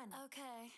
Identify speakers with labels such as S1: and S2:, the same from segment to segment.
S1: 1. Okay.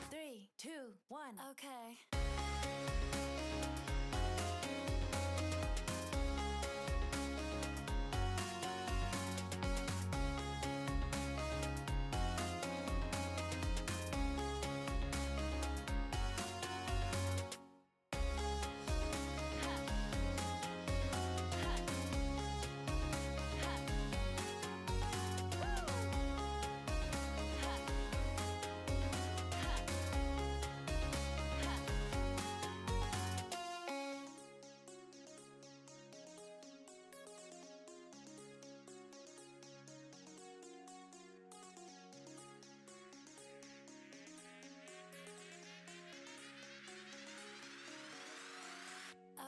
S1: Three, two, one. Okay.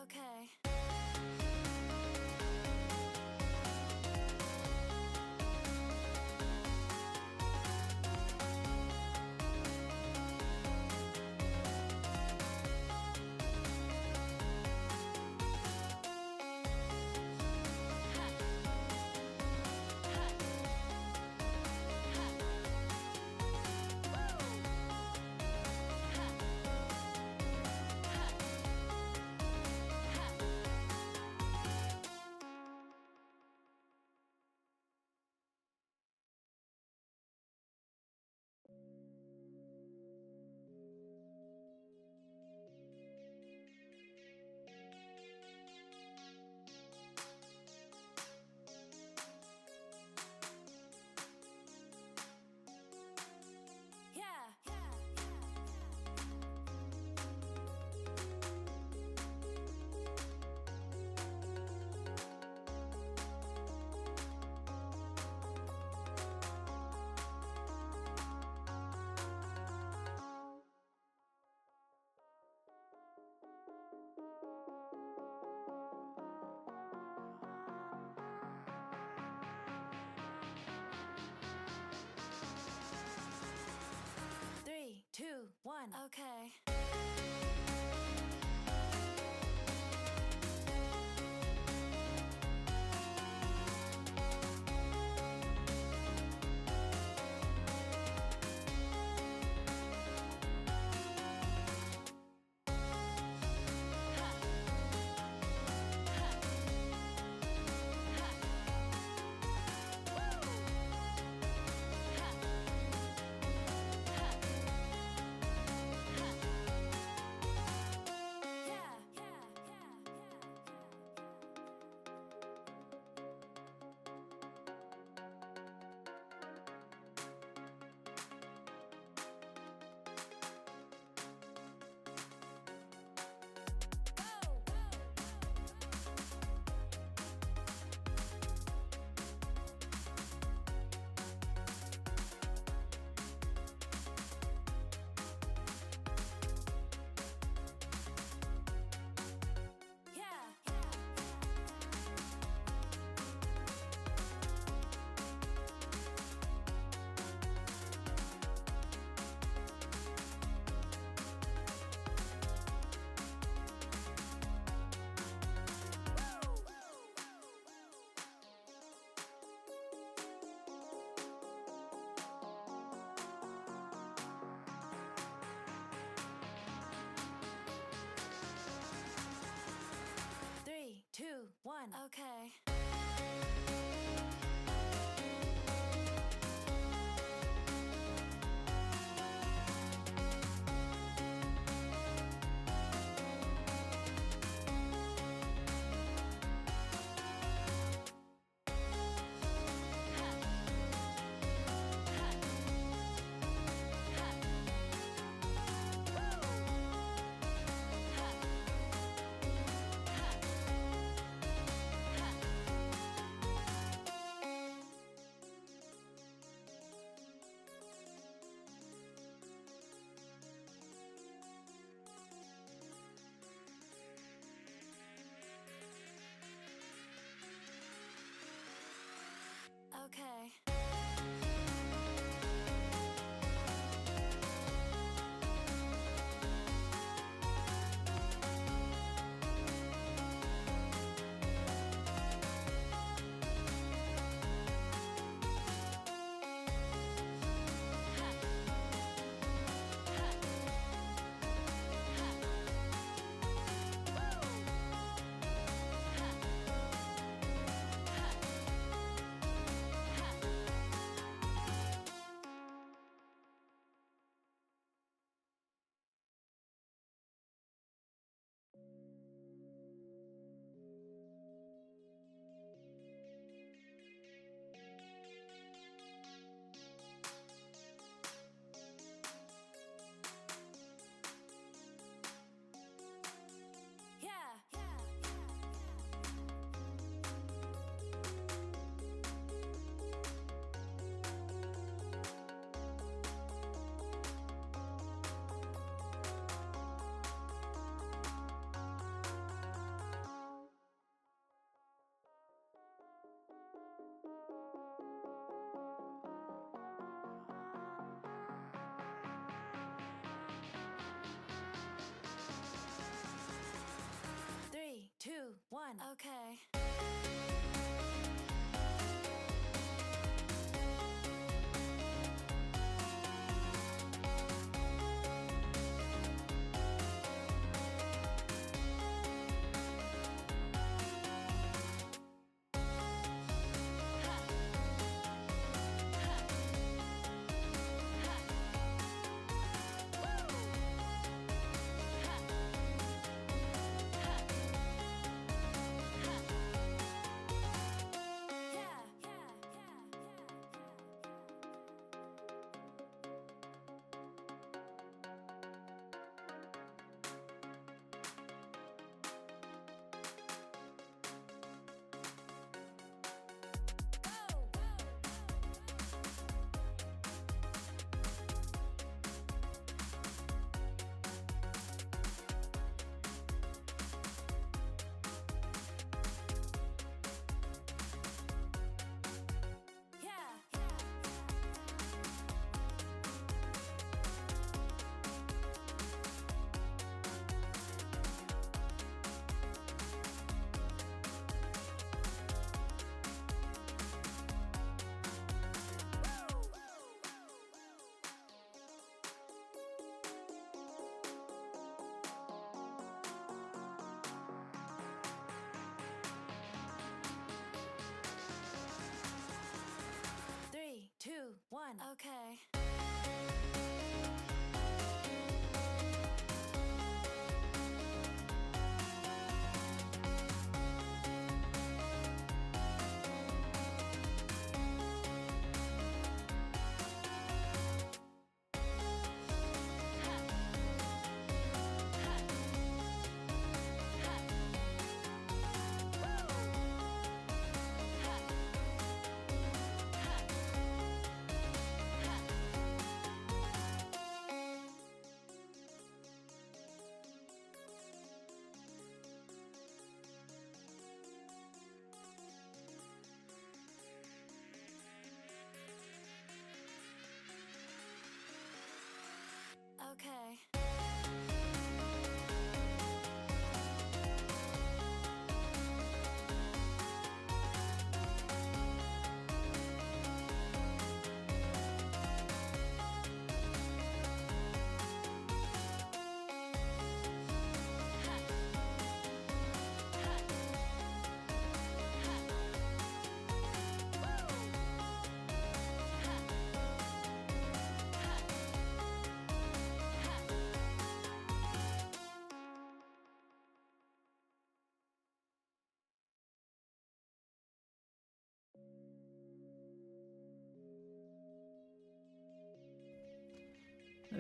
S1: Okay. Yeah. 3, 2, 1. Okay. Okay.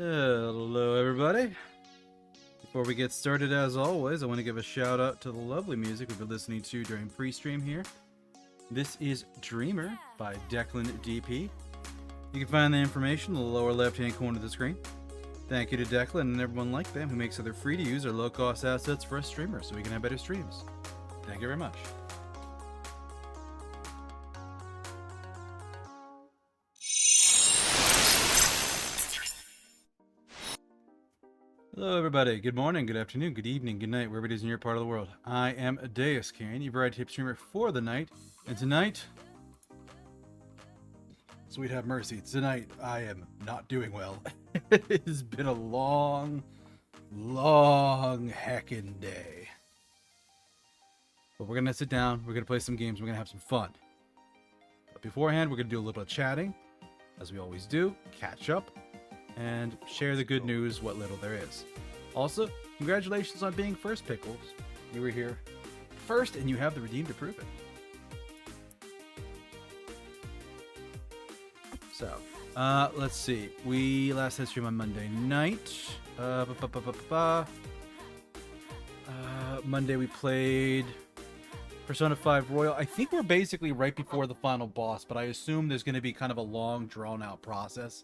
S2: Hello everybody. Before we get started, as always, I want to give a shout out to the lovely music we've been listening to during pre-stream here. This is Dreamer by Declan DP. You can find the information in the lower left-hand corner of the screen. Thank you to Declan and everyone like them who makes it free to use or low-cost assets for us streamers so we can have better streams. Thank you very much. Hello everybody, good morning, good afternoon, good evening, good night, wherever it is in your part of the world. I am Deuscain, your variety tip streamer for the night, and tonight, sweet have mercy, tonight I am not doing well. It has been a long heckin' day. But we're gonna sit down, we're gonna play some games, we're gonna have some fun. But beforehand, we're gonna do a little bit of chatting, as we always do, catch up, and share the good news, what little there is. Also, congratulations on being first, Pickles. You were here first, and you have the redeem to prove it. So, let's see. We last had stream on Monday night. Monday we played Persona 5 Royal. I think we're basically right before the final boss, but I assume there's going to be kind of a long, drawn-out process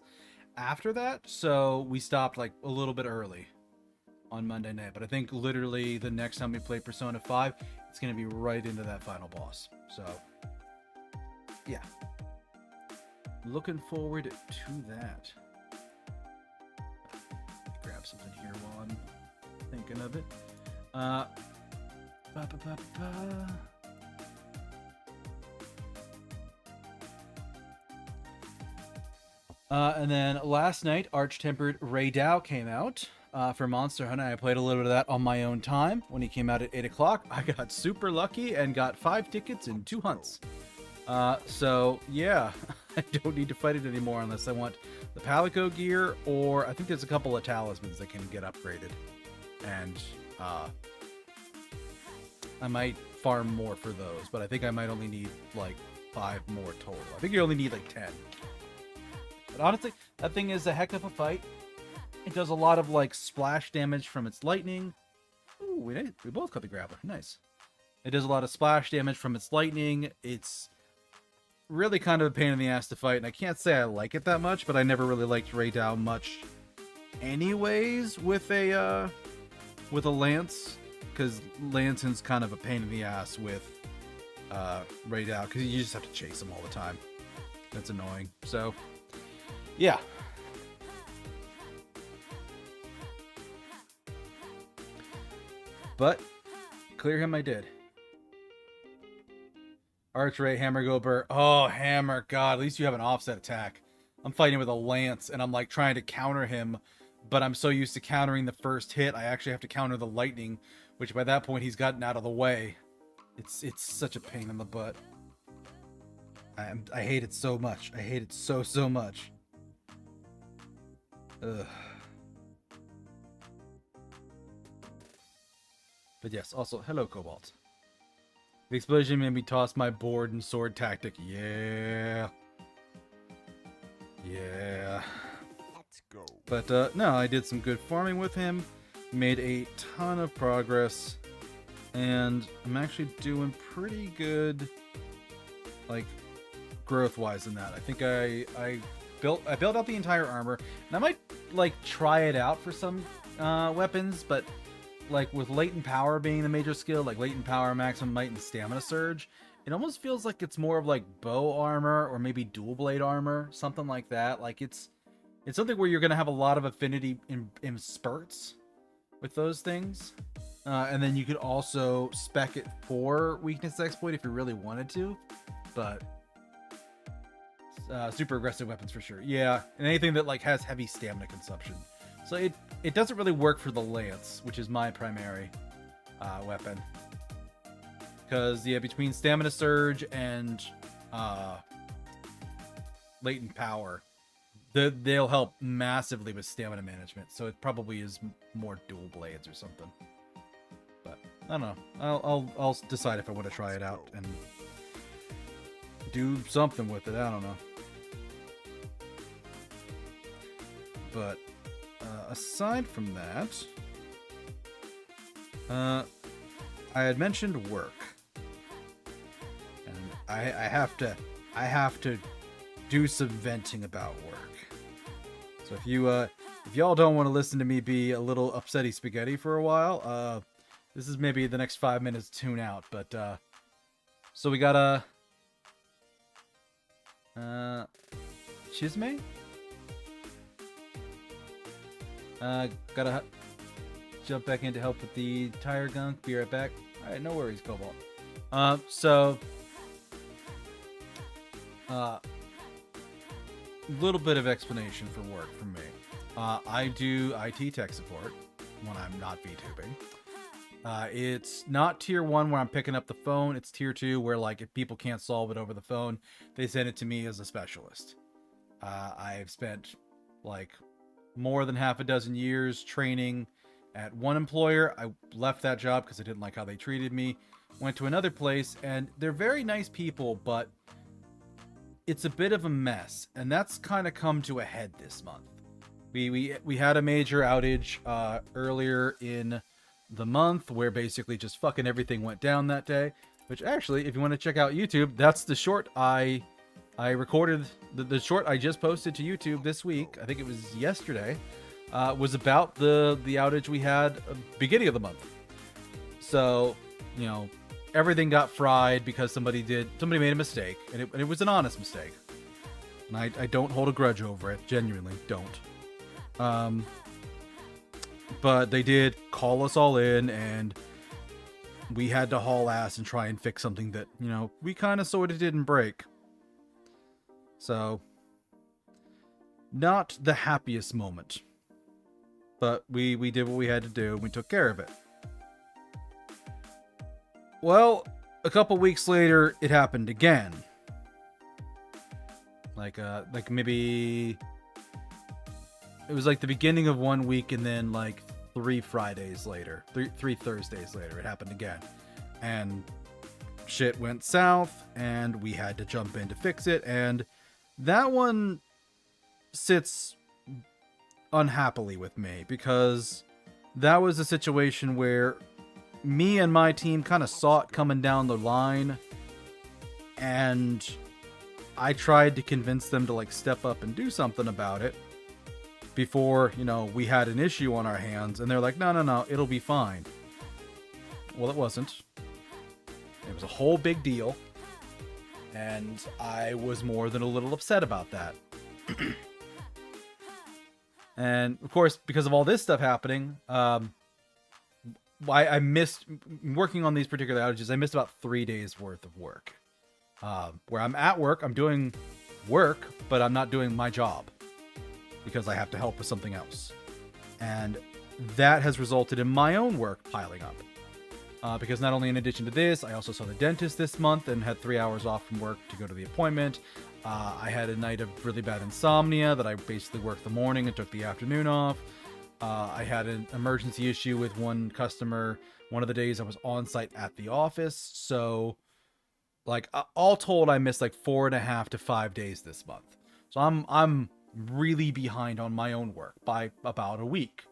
S2: after that, so we stopped like a little bit early on Monday night. But I think literally the next time we play Persona 5, it's going to be right into that final boss. So, yeah. Looking forward to that. Grab something here while I'm thinking of it. And then last night, Arch-Tempered Raydao came out for Monster Hunter. I played a little bit of that on my own time. When he came out at 8 o'clock, I got super lucky and got 5 tickets in 2 hunts. So, yeah, I don't need to fight it anymore unless I want the Palico gear, or I think there's a couple of talismans that can get upgraded. And I might farm more for those, but I think I might only need like 5 more total. I think you only need like 10. But honestly, that thing is a heck of a fight. It does a lot of like splash damage from its lightning. Ooh, we both got the grappler. Nice. It does a lot of splash damage from its lightning. It's really kind of a pain in the ass to fight, and I can't say I like it that much, but I never really liked Raydao much anyways with a lance, because Lanson's kind of a pain in the ass with Raydao, because you just have to chase him all the time. That's annoying. So yeah. But clear him I did. Archray, Hammer, go Burr. Oh, Hammer, God, at least you have an offset attack. I'm fighting with a lance, and I'm like trying to counter him, but I'm so used to countering the first hit, I actually have to counter the lightning, which by that point he's gotten out of the way. It's such a pain in the butt. I hate it so much. I hate it so much. Ugh. But yes, also, hello, Cobalt. The explosion made me toss my board and sword tactic. Yeah. Yeah.
S3: Let's go.
S2: But, no, I did some good farming with him. Made a ton of progress. And I'm actually doing pretty good, like, growth-wise in that. I think I built out the entire armor. And I might, like, try it out for some weapons, but like with latent power being the major skill, like latent power, maximum might, and stamina surge, it almost feels like it's more of like bow armor or maybe dual blade armor, something like that. Like it's something where you're going to have a lot of affinity in spurts with those things. And then you could also spec it for weakness exploit if you really wanted to, but super aggressive weapons for sure. Yeah, and anything that like has heavy stamina consumption. So it doesn't really work for the lance, which is my primary weapon. Because, yeah, between stamina surge and latent power, they'll help massively with stamina management. So it probably is more dual blades or something. But I don't know. I'll decide if I want to try it out and do something with it. I don't know. But aside from that, I had mentioned work, and I have to do some venting about work. So if y'all don't want to listen to me be a little upsetty spaghetti for a while, this is maybe the next 5 minutes tune out. But so we got Chisme? Gotta jump back in to help with the tire gunk. Be right back. Alright, no worries, Cobalt. Little bit of explanation for work from me. I do IT tech support when I'm not VTubing. It's not tier 1 where I'm picking up the phone. It's tier 2 where, like, if people can't solve it over the phone, they send it to me as a specialist. I've spent, like, more than half a dozen years training at one employer. I left that job because I didn't like how they treated me. Went to another place, and they're very nice people, but it's a bit of a mess, and that's kind of come to a head this month. We had a major outage earlier in the month where basically just fucking everything went down that day. Which actually, if you want to check out YouTube, that's the short I recorded. The short I just posted to YouTube this week, I think it was yesterday, was about the outage we had beginning of the month. So, you know, everything got fried because somebody made a mistake, and it was an honest mistake. And I don't hold a grudge over it, genuinely don't. But they did call us all in, and we had to haul ass and try and fix something that, you know, we kind of sort of didn't break. So, not the happiest moment. But we did what we had to do, and we took care of it. Well, a couple weeks later, it happened again. Like maybe it was like the beginning of 1 week, and then like three Thursdays later, it happened again. And shit went south, and we had to jump in to fix it. And that one sits unhappily with me, because that was a situation where me and my team kind of saw it coming down the line, and I tried to convince them to like step up and do something about it before, you know, we had an issue on our hands. And they're like, no, it'll be fine. Well, it wasn't. It was a whole big deal, and I was more than a little upset about that. And of course, because of all this stuff happening, I missed working on these particular outages. I missed about 3 days worth of work, where I'm at work, I'm doing work, but I'm not doing my job because I have to help with something else. And that has resulted in my own work piling up. Because not only in addition to this, I also saw the dentist this month and had 3 hours off from work to go to the appointment. I had a night of really bad insomnia that I basically worked the morning and took the afternoon off. I had an emergency issue with one customer one of the days I was on site at the office. So, like, all told, I missed like 4.5 to 5 days this month. So I'm really behind on my own work by about a week.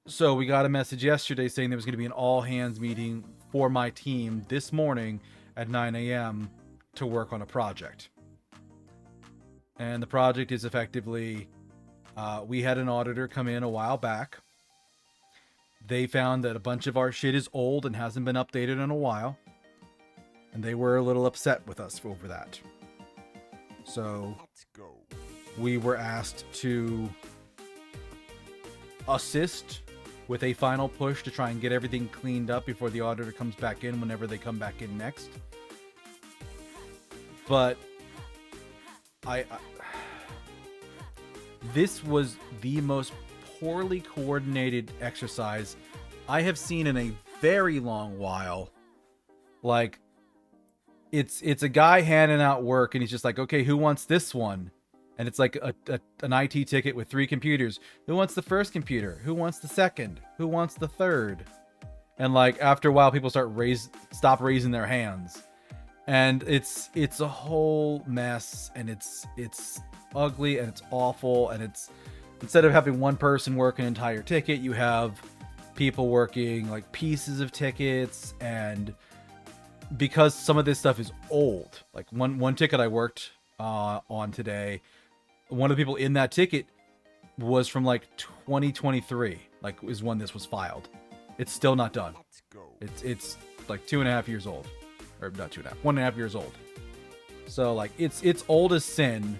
S2: So we got a message yesterday saying there was going to be an all-hands meeting for my team this morning at 9 a.m. to work on a project. And the project is effectively, we had an auditor come in a while back. They found that a bunch of our shit is old and hasn't been updated in a while. And they were a little upset with us over that. So we were asked to assist with a final push to try and get everything cleaned up before the auditor comes back in, whenever they come back in next. But this was the most poorly coordinated exercise I have seen in a very long while. Like, it's a guy handing out work, and he's just like, okay, who wants this one? And it's like an IT ticket with 3 computers. Who wants the first computer? Who wants the second? Who wants the third? And like, after a while, people stop raising their hands. And it's a whole mess, and it's ugly, and it's awful, and instead of having one person work an entire ticket, you have people working like pieces of tickets. And because some of this stuff is old, like one ticket I worked on today, one of the people in that ticket was from like 2023, like is when this was filed. It's still not done. It's like 2.5 years old, or not 2.5, 1.5 years old. So like it's old as sin,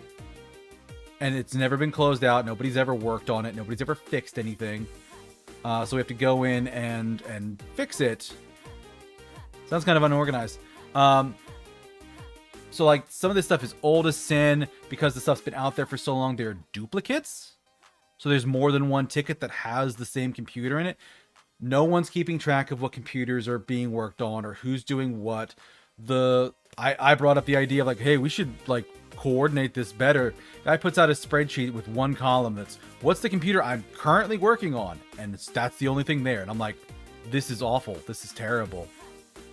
S2: and it's never been closed out. Nobody's ever worked on it. Nobody's ever fixed anything. So we have to go in and fix it. Sounds kind of unorganized. So like some of this stuff is old as sin because the stuff's been out there for so long. There are duplicates. So there's more than one ticket that has the same computer in it. No one's keeping track of what computers are being worked on or who's doing what. I brought up the idea of like, hey, we should like coordinate this better. Guy puts out a spreadsheet with one column that's what's the computer I'm currently working on, and that's the only thing there. And I'm like, this is awful. This is terrible.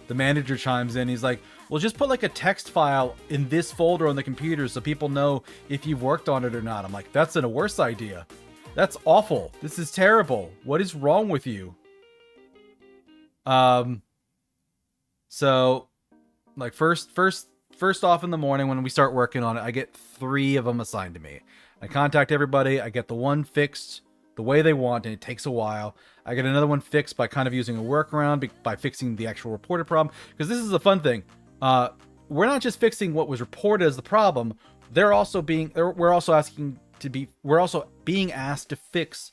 S2: The manager chimes in. He's like, well, just put like a text file in this folder on the computer so people know if you've worked on it or not. I'm like, that's a worse idea. That's awful. This is terrible. What is wrong with you? So like first off in the morning when we start working on it, I get 3 of them assigned to me. I contact everybody. I get the one fixed the way they want, and it takes a while. I get another one fixed by kind of using a workaround by fixing the actual reported problem. Because this is the fun thing. We're not just fixing what was reported as the problem. We're also being asked to fix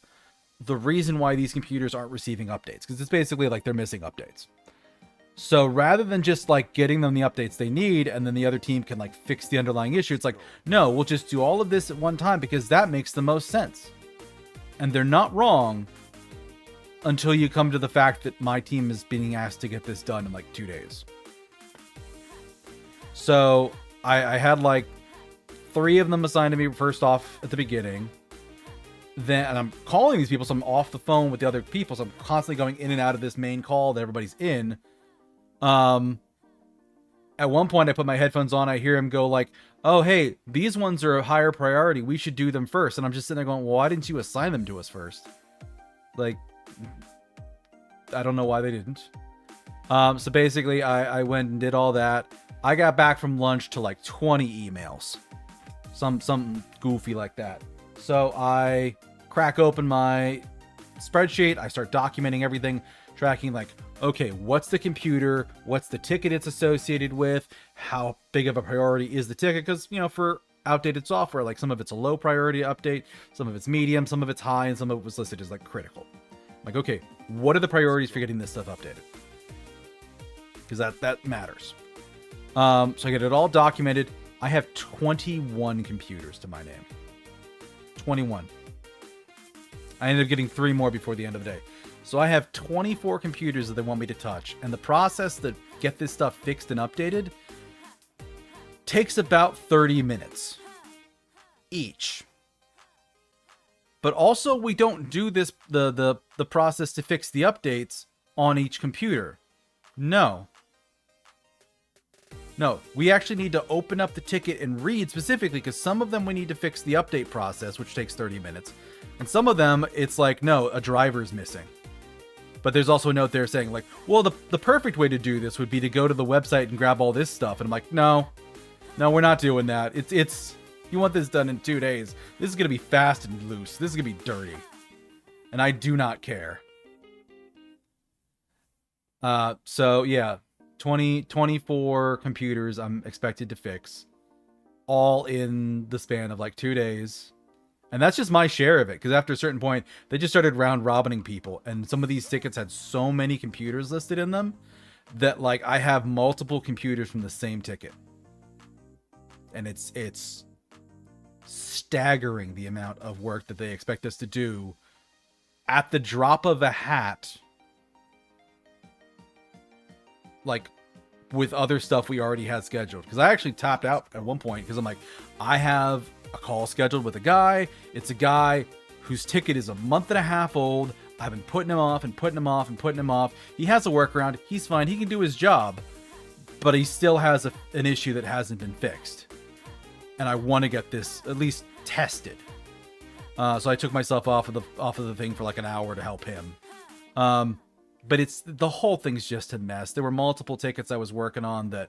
S2: the reason why these computers aren't receiving updates. Because it's basically like they're missing updates. So rather than just like getting them the updates they need and then the other team can like fix the underlying issue, it's like, no, we'll just do all of this at one time because that makes the most sense. And they're not wrong until you come to the fact that my team is being asked to get this done in like 2 days. So I had like 3 of them assigned to me first off at the beginning. Then, and I'm calling these people, so I'm off the phone with the other people. So I'm constantly going in and out of this main call that everybody's in. At one point I put my headphones on, I hear him go like, oh, hey, these ones are a higher priority. We should do them first. And I'm just sitting there going, well, why didn't you assign them to us first? Like, I don't know why they didn't. So basically I went and did all that. I got back from lunch to like 20 emails, something goofy like that. So I crack open my spreadsheet. I start documenting everything, tracking like, okay, what's the computer? What's the ticket it's associated with? How big of a priority is the ticket? Because, you know, for outdated software, like some of it's a low priority update, some of it's medium, some of it's high, and some of it was listed as like critical. Like, okay, what are the priorities for getting this stuff updated? Because that matters. So I get it all documented. I have 21 computers to my name. 21. I ended up getting 3 more before the end of the day. So I have 24 computers that they want me to touch. And the process to get this stuff fixed and updated takes about 30 minutes each. But also we don't do this the process to fix the updates on each computer. No, we actually need to open up the ticket and read specifically, because some of them we need to fix the update process, which takes 30 minutes. And some of them, it's like, no, a driver's missing. But there's also a note there saying like, well, the perfect way to do this would be to go to the website and grab all this stuff. And I'm like, no, we're not doing that. It's you want this done in 2 days. This is going to be fast and loose. This is going to be dirty. And I do not care. So yeah. 24 computers I'm expected to fix, all in the span of like 2 days. And that's just my share of it, because after a certain point they just started round robining people, and some of these tickets had so many computers listed in them that like I have multiple computers from the same ticket, and it's staggering the amount of work that they expect us to do at the drop of a hat, like with other stuff we already had scheduled. Because I actually tapped out at one point because I'm like, I have a call scheduled with a guy. It's a guy whose ticket is a month and a half old. I've been putting him off and putting him off and putting him off. He has a workaround. He's fine. He can do his job, but he still has an issue that hasn't been fixed. And I want to get this at least tested. So I took myself off of the thing for like an hour to help him. But the whole thing's just a mess. There were multiple tickets I was working on that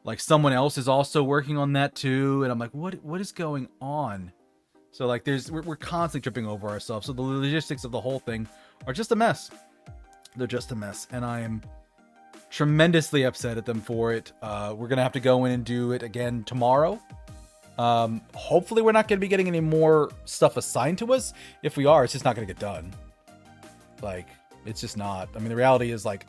S2: like someone else is also working on that too. And I'm like, what is going on? So like we're constantly tripping over ourselves. So the logistics of the whole thing are just a mess. They're just a mess. And I am tremendously upset at them for it. We're going to have to go in and do it again tomorrow. Hopefully we're not going to be getting any more stuff assigned to us. If we are, it's just not going to get done. Like, it's just not. I mean, the reality is like,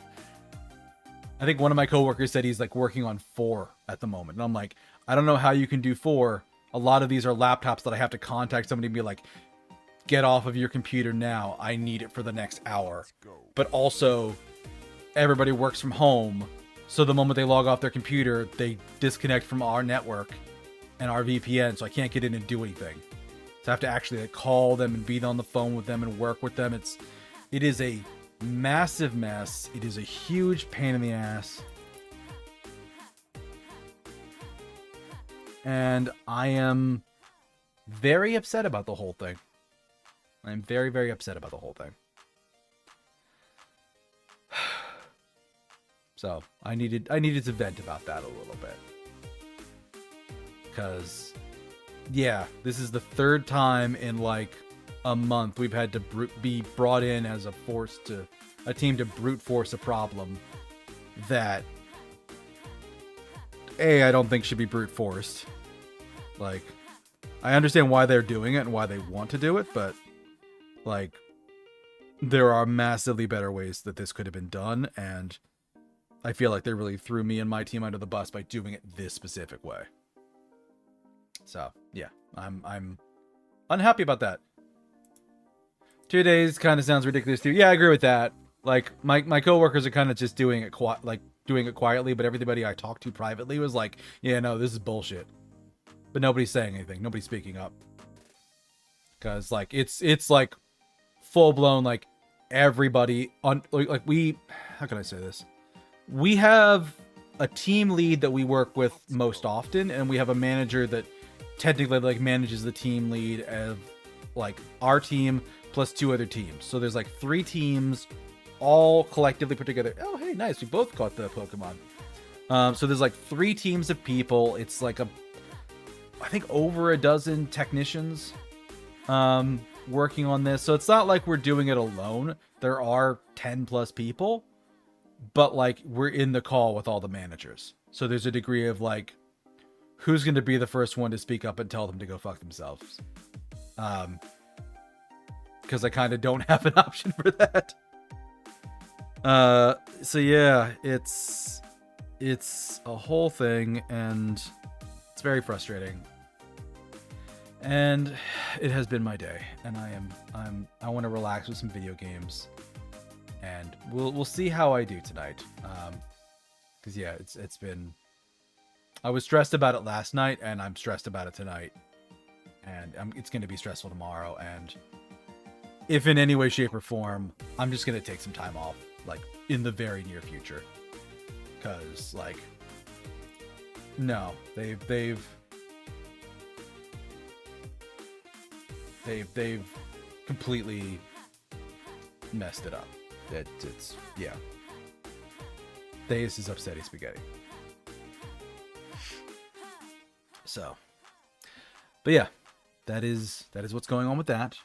S2: I think one of my coworkers said he's like working on 4 at the moment. And I'm like, I don't know how you can do 4. A lot of these are laptops that I have to contact somebody and be like, get off of your computer now. I need it for the next hour. But also, everybody works from home. So the moment they log off their computer, they disconnect from our network and our VPN. So I can't get in and do anything. So I have to actually like call them and be on the phone with them and work with them. It is a massive mess. It is a huge pain in the ass. And I am very upset about the whole thing. I'm very, very upset about the whole thing. So I needed to vent about that a little bit. Because, yeah, this is the 3rd time in like a month we've had to be brought in as a team to brute force a problem that I don't think should be brute forced. Like, I understand why they're doing it and why they want to do it, but like, there are massively better ways that this could have been done, and I feel like they really threw me and my team under the bus by doing it this specific way. So yeah, I'm unhappy about that. 2 days kind of sounds ridiculous too. Yeah, I agree with that. Like my coworkers are kind of just doing it quietly, but everybody I talked to privately was like, yeah, no, this is bullshit. But nobody's saying anything. Nobody's speaking up. Cause like it's like full blown, like everybody on like how can I say this? We have a team lead that we work with most often, and we have a manager that technically like manages the team lead of like our team plus 2 other teams. So there's like 3 teams all collectively put together. Oh, hey, nice. We both caught the Pokemon. So there's like 3 teams of people. It's like I think over a dozen technicians working on this. So it's not like we're doing it alone. There are 10 plus people, but like we're in the call with all the managers. So there's a degree of like, who's going to be the first one to speak up and tell them to go fuck themselves? Because I kind of don't have an option for that. So yeah, it's a whole thing, and it's very frustrating. And it has been my day, and I want to relax with some video games, and we'll see how I do tonight. Because yeah, it's been. I was stressed about it last night, and I'm stressed about it tonight, and it's going to be stressful tomorrow. And if in any way, shape, or form, I'm just going to take some time off, like in the very near future, because like, no, they've completely messed it up. It's yeah. This is upsetting spaghetti. So, but yeah, that is what's going on with that.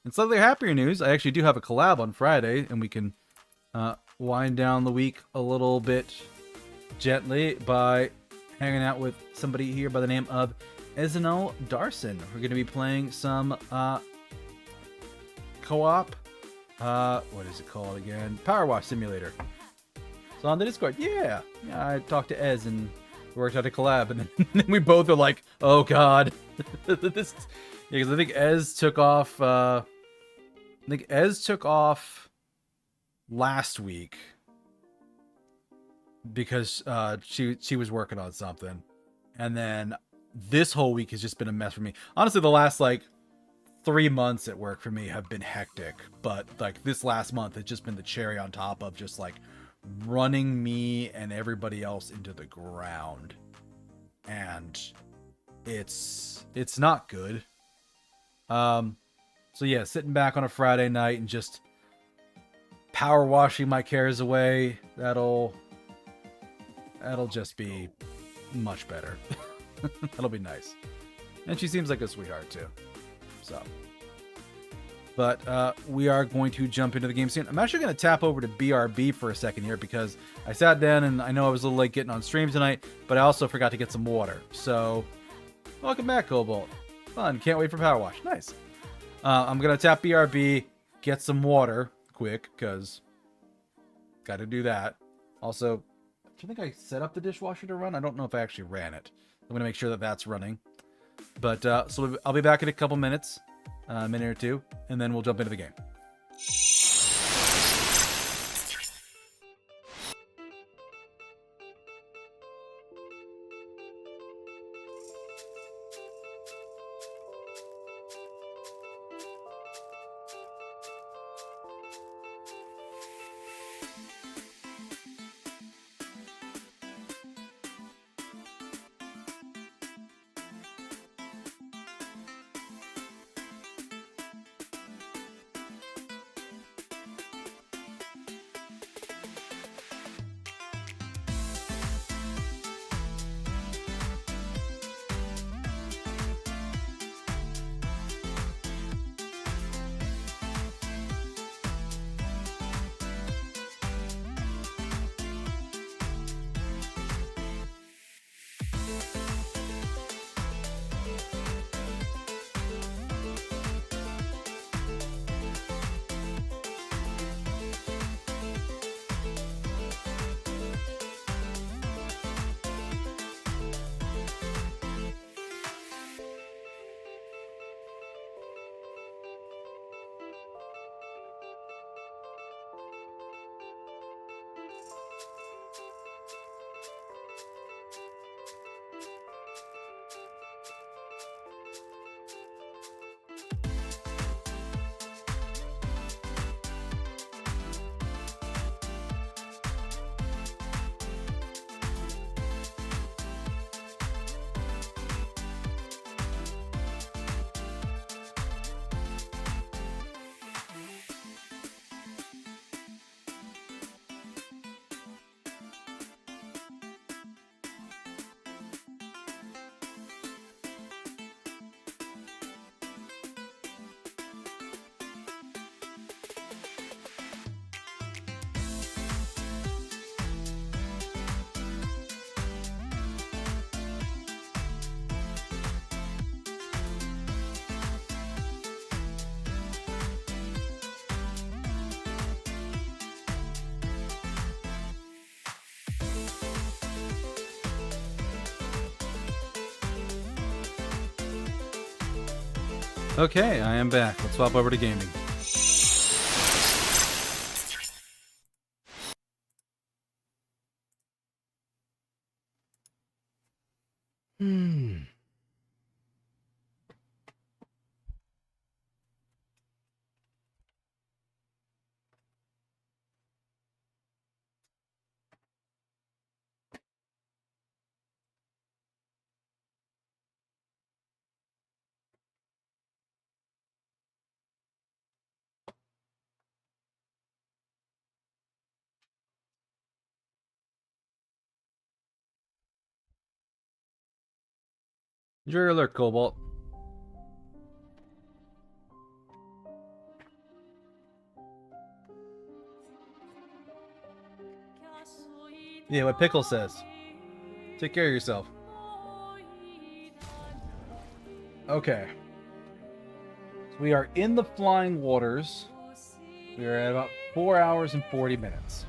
S2: And slightly happier news, I actually do have a collab on Friday, and we can wind down the week a little bit gently by hanging out with somebody here by the name of Ezinal Darson. We're going to be playing some co-op. What is it called again? Power Wash Simulator. So on the Discord, yeah, I talked to Ez and we worked out a collab, and then we both are like, oh god, this. Yeah, because I think Ez took off. Last week because she was working on something, and then this whole week has just been a mess for me. Honestly, the last like 3 months at work for me have been hectic, but like this last month has just been the cherry on top of just like running me and everybody else into the ground, and it's not good. So yeah, sitting back on a Friday night and just power washing my cares away, that'll just be much better. That'll be nice. And she seems like a sweetheart too. So, but we are going to jump into the game soon. I'm actually going to tap over to BRB for a second here because I sat down and I know I was a little late getting on stream tonight, but I also forgot to get some water. So, welcome back, Cobalt. Fun. Can't wait for Power Wash. Nice. I'm going to tap BRB, get some water quick because got to do that. Also, do you think I set up the dishwasher to run? I don't know if I actually ran it. I'm going to make sure that that's running. But so I'll be back in a couple minutes, a minute or two, and then we'll jump into the game. Okay, I am back. Let's swap over to gaming. Enjoy your alert, Cobalt. Yeah, what Pickle says. Take care of yourself. Okay. So we are in the flying waters. We are at about 4 hours and 40 minutes.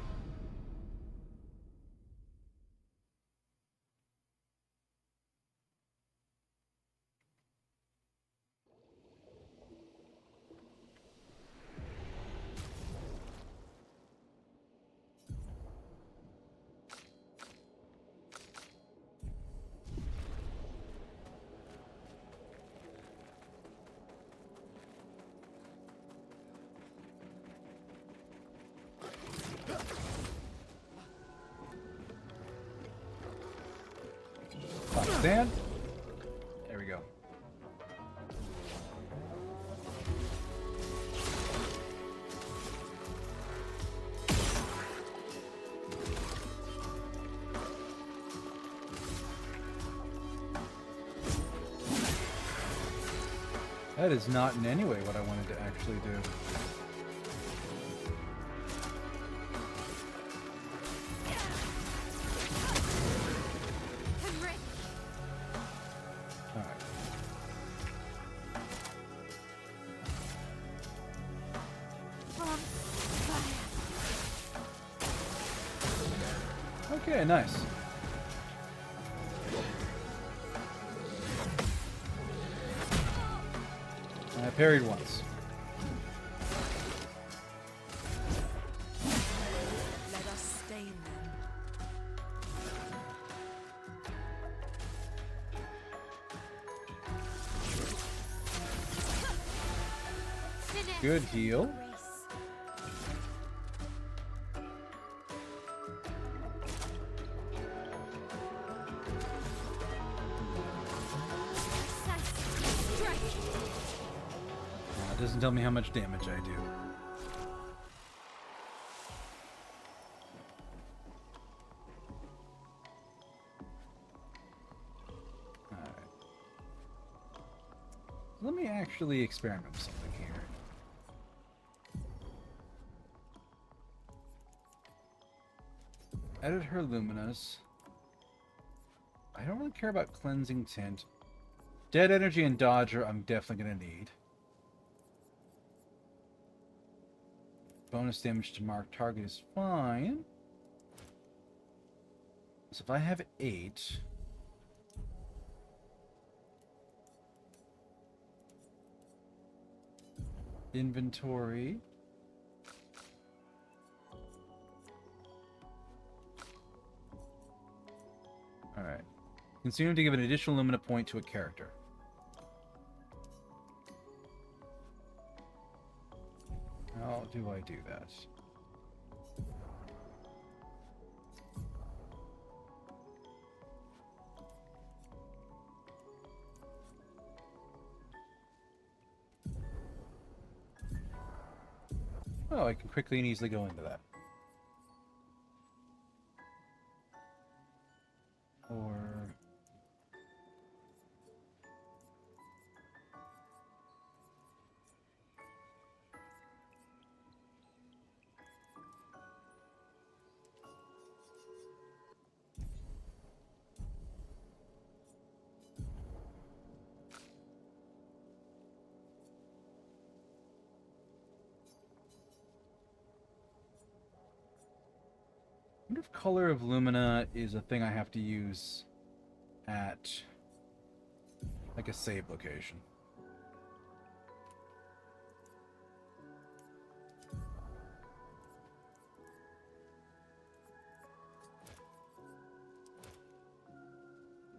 S2: Stand. There we go. That is not in any way what I wanted to actually do. Alright. Okay, nice. I parried once.
S1: Let us stain them.
S2: Good heal. Doesn't tell me how much damage I do. Alright. Let me actually experiment with something here. Edit her luminas. I don't really care about cleansing tint. Dead energy and dodger I'm definitely going to need. Bonus damage to marked target is fine. So if I have 8... Inventory... Alright. Consume to give an additional Lumina point to a character. How do I do that? Oh, I can quickly and easily go into that. Or... I wonder if Color of Lumina is a thing I have to use at like a save location.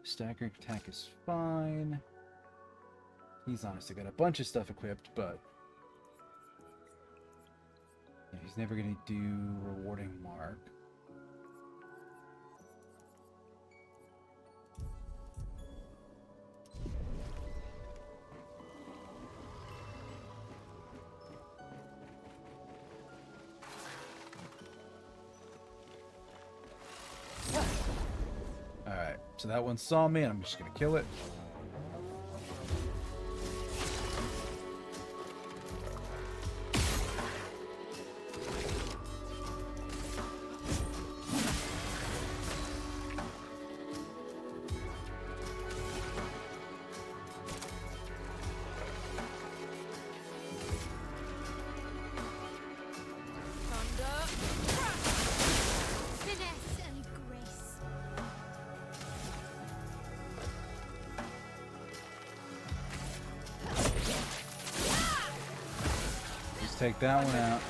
S2: Staggering attack is fine. He's honestly got a bunch of stuff equipped, but yeah, he's never going to do rewarding mark. Alright, so that one saw me, and I'm just going to kill it. Take that one out.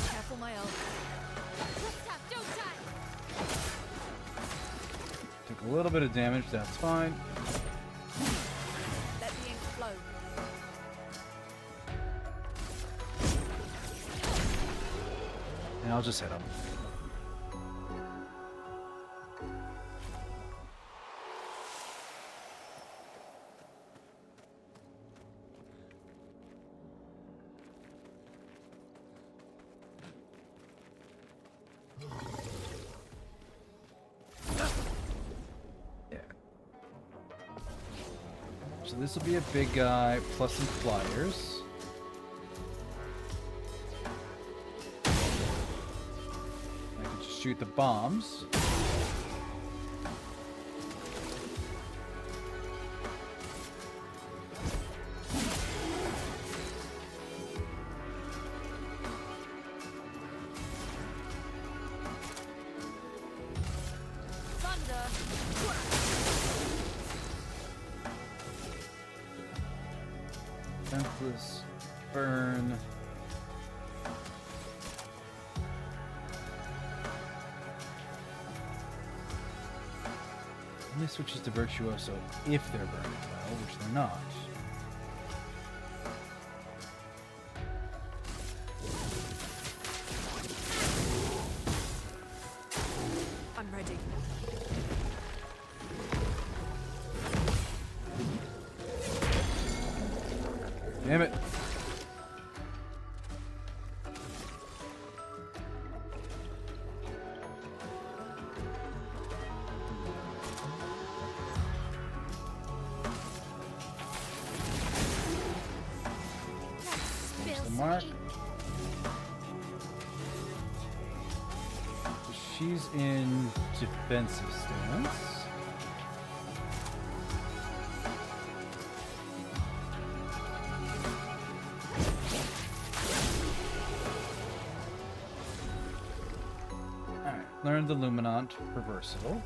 S1: Careful, Maelle.
S2: Took a little bit of damage, that's fine.
S1: Let the ink flow.
S2: And I'll just hit him. So this will be a big guy plus some flyers. I can just shoot the bombs. Senseless burn. Only switches to Virtuoso if they're burning well, which they're not.
S1: I'm ready.
S2: Damn it. There's the mark. She's in defensive stance. Learn the Luminant for versatile.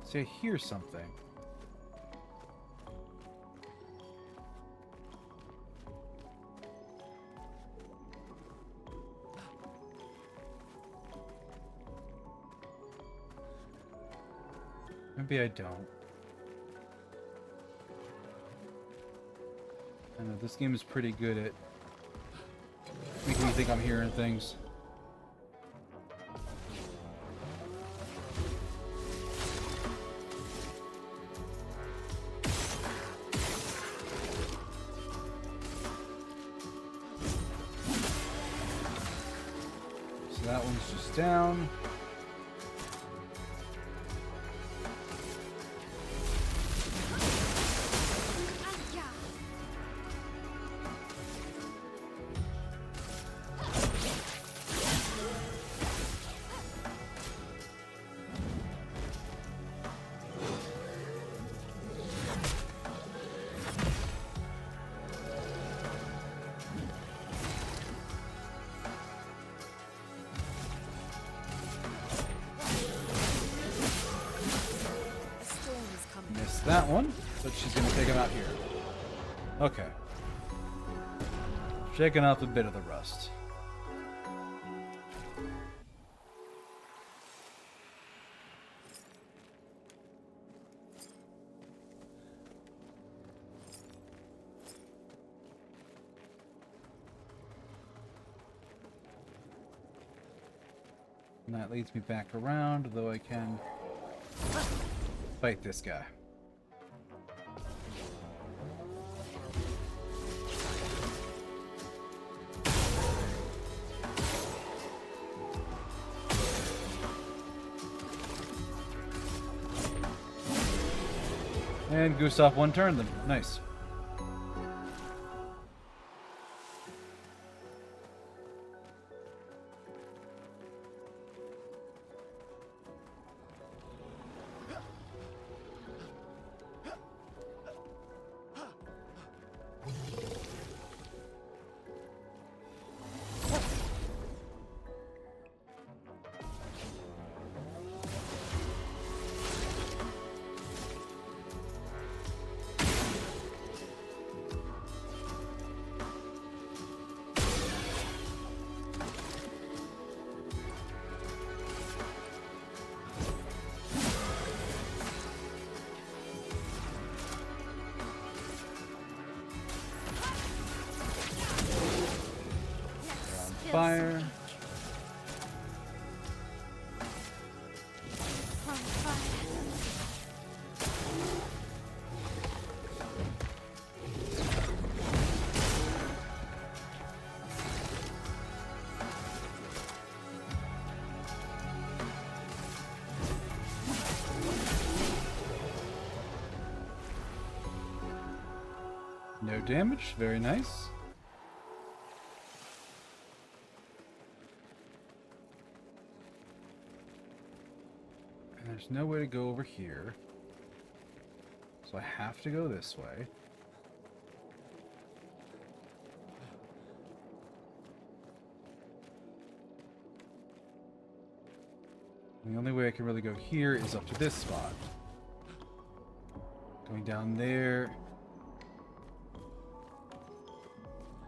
S2: See, I hear something. Maybe I don't. I know this game is pretty good at making me think I'm hearing things. So that one's just down. That one, but she's gonna take him out here. Okay. Shaking off a bit of the rust. And that leads me back around, though I can fight this guy. And goose off one turn then. Nice. Fire. No damage. Very nice. And there's no way to go over here. So I have to go this way. And the only way I can really go here is up to this spot. Going down there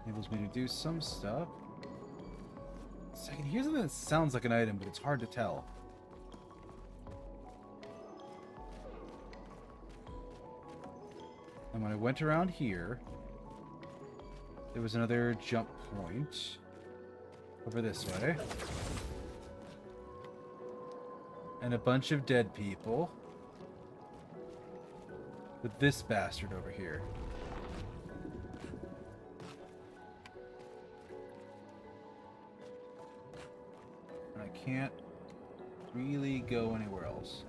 S2: enables me to do some stuff. So I can hear something that sounds like an item, but it's hard to tell. And when I went around here, there was another jump point over this way. And a bunch of dead people. With this bastard over here. And I can't really go anywhere else.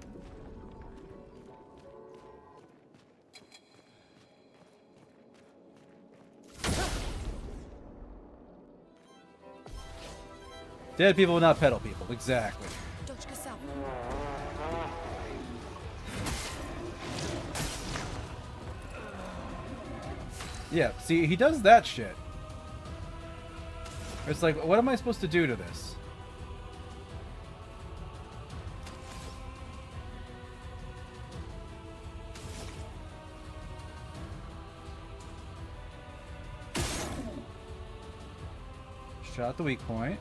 S2: Dead people, not pedal people. Exactly.
S1: Deuscain.
S2: Yeah, see, he does that shit. It's like, what am I supposed to do to this? Shot the weak point.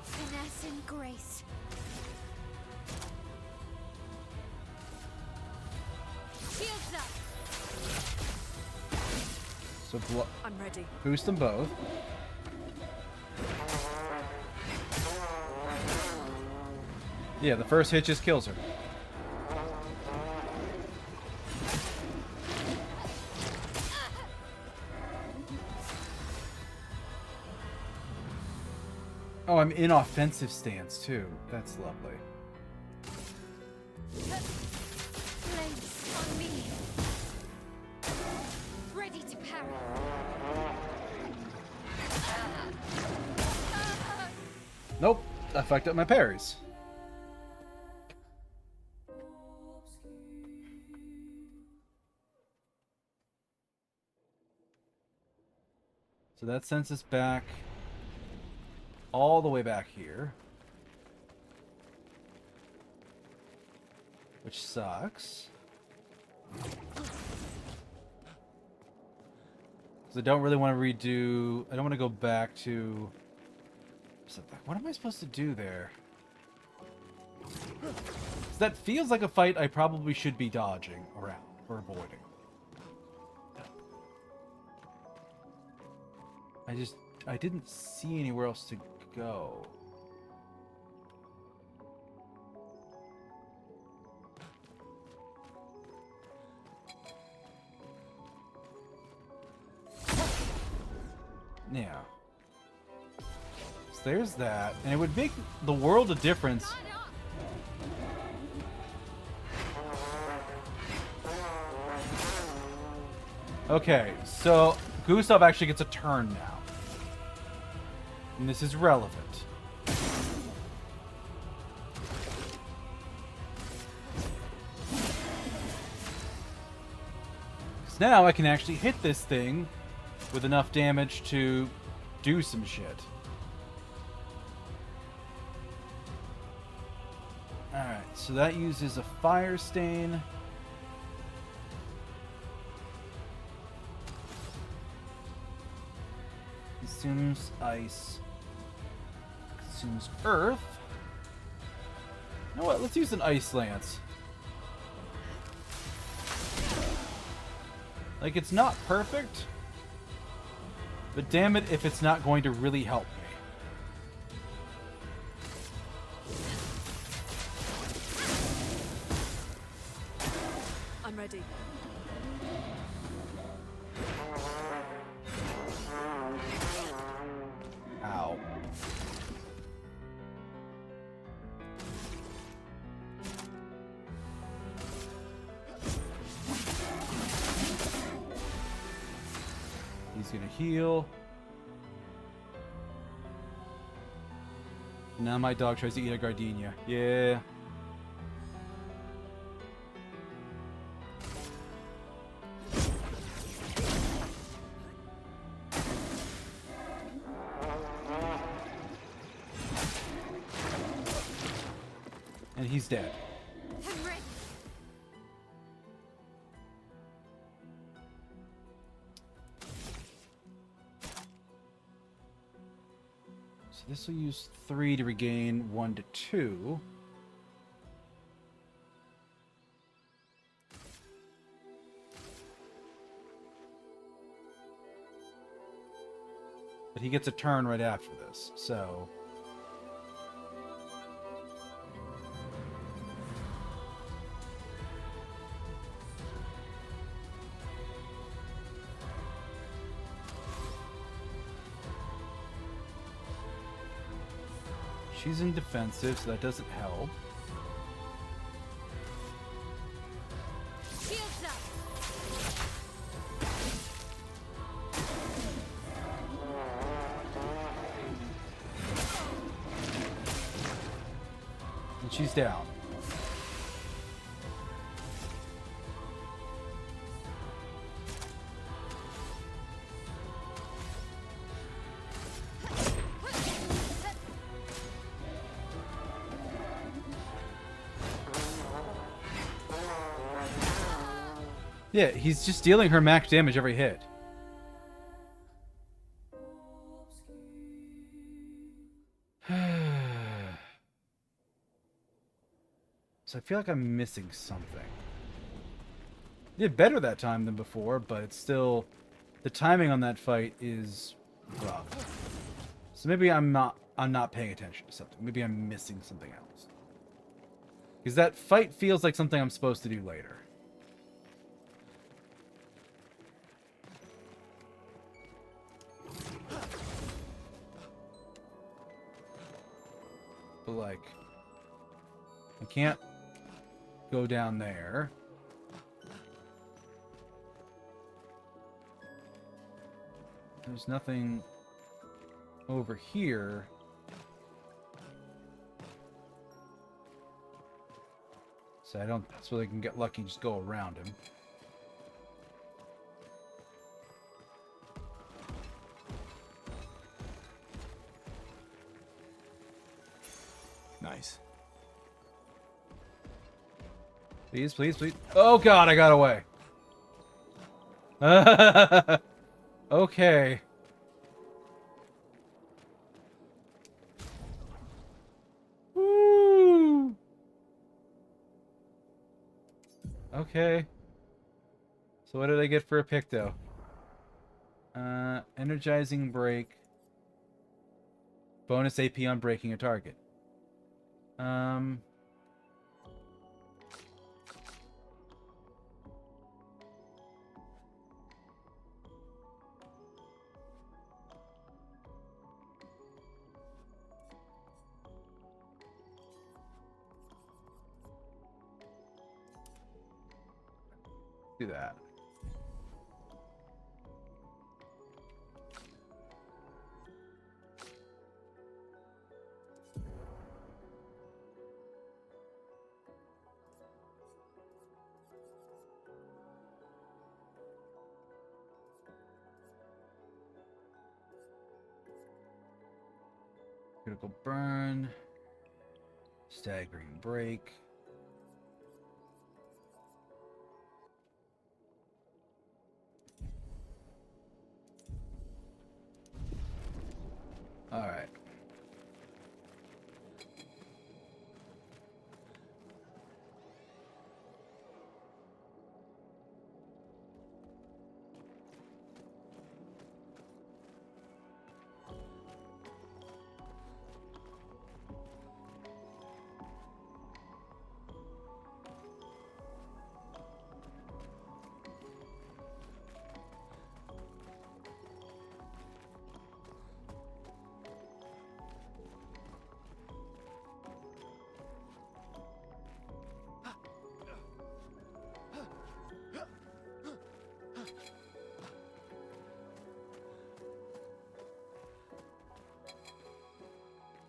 S1: Finesse and grace. Shields up.
S2: So
S1: I'm ready.
S2: boost them both. Yeah, the first hit just kills her. Oh, I'm in offensive stance too. That's lovely.
S1: Flames on me. Ready to parry.
S2: Nope, I fucked up my parries. So that sends us back all the way back here. Which sucks. Because I don't really want to redo... I don't want to go back to... What am I supposed to do there? So that feels like a fight I probably should be dodging around or avoiding. I didn't see anywhere else to go. Yeah. So there's that. And it would make the world of difference. Okay, so Gustav actually gets a turn now. And this is relevant. Because now I can actually hit this thing with enough damage to do some shit. Alright, so that uses a fire stain. Consumes ice. Consumes earth. You know what? Let's use an ice lance. Like, it's not perfect. But damn it if it's not going to really help me.
S1: I'm ready.
S2: Ow. He's gonna heal. Now my dog tries to eat a gardenia. Yeah. And he's dead.
S1: I'm ready.
S2: So this will use 3 to regain 1 to 2. But he gets a turn right after this, so... She's in defensive, so that doesn't help.
S1: Shields up.
S2: And she's down. Yeah, he's just dealing her max damage every hit. So I feel like I'm missing something. Did better that time than before, but it's still... The timing on that fight is rough. So maybe I'm not paying attention to something. Maybe I'm missing something else. Because that fight feels like something I'm supposed to do later. But like, I can't go down there. There's nothing over here. So I don't, so they can get lucky and just go around him.
S3: Nice.
S2: Please, please, please. Oh god, I got away. Okay. Woo. Okay. So what did I get for a pick though? Energizing break. Bonus AP on breaking a target. Do that. Critical burn. Staggering break. All right.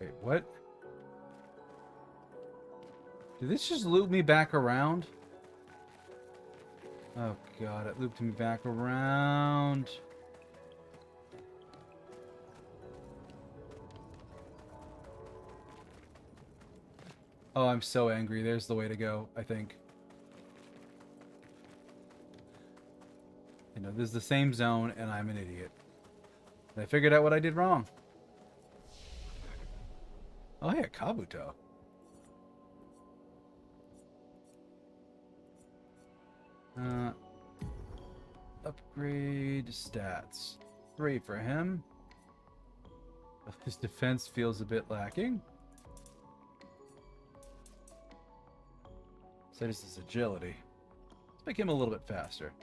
S2: Wait, what? Did this just loop me back around? Oh god, it looped me back around. Oh, I'm so angry. There's the way to go, I think. You know, this is the same zone, and I'm an idiot. I figured out what I did wrong. Oh, hey, a Kabuto. Upgrade stats. 3 for him. His defense feels a bit lacking. So this is agility. Let's make him a little bit faster.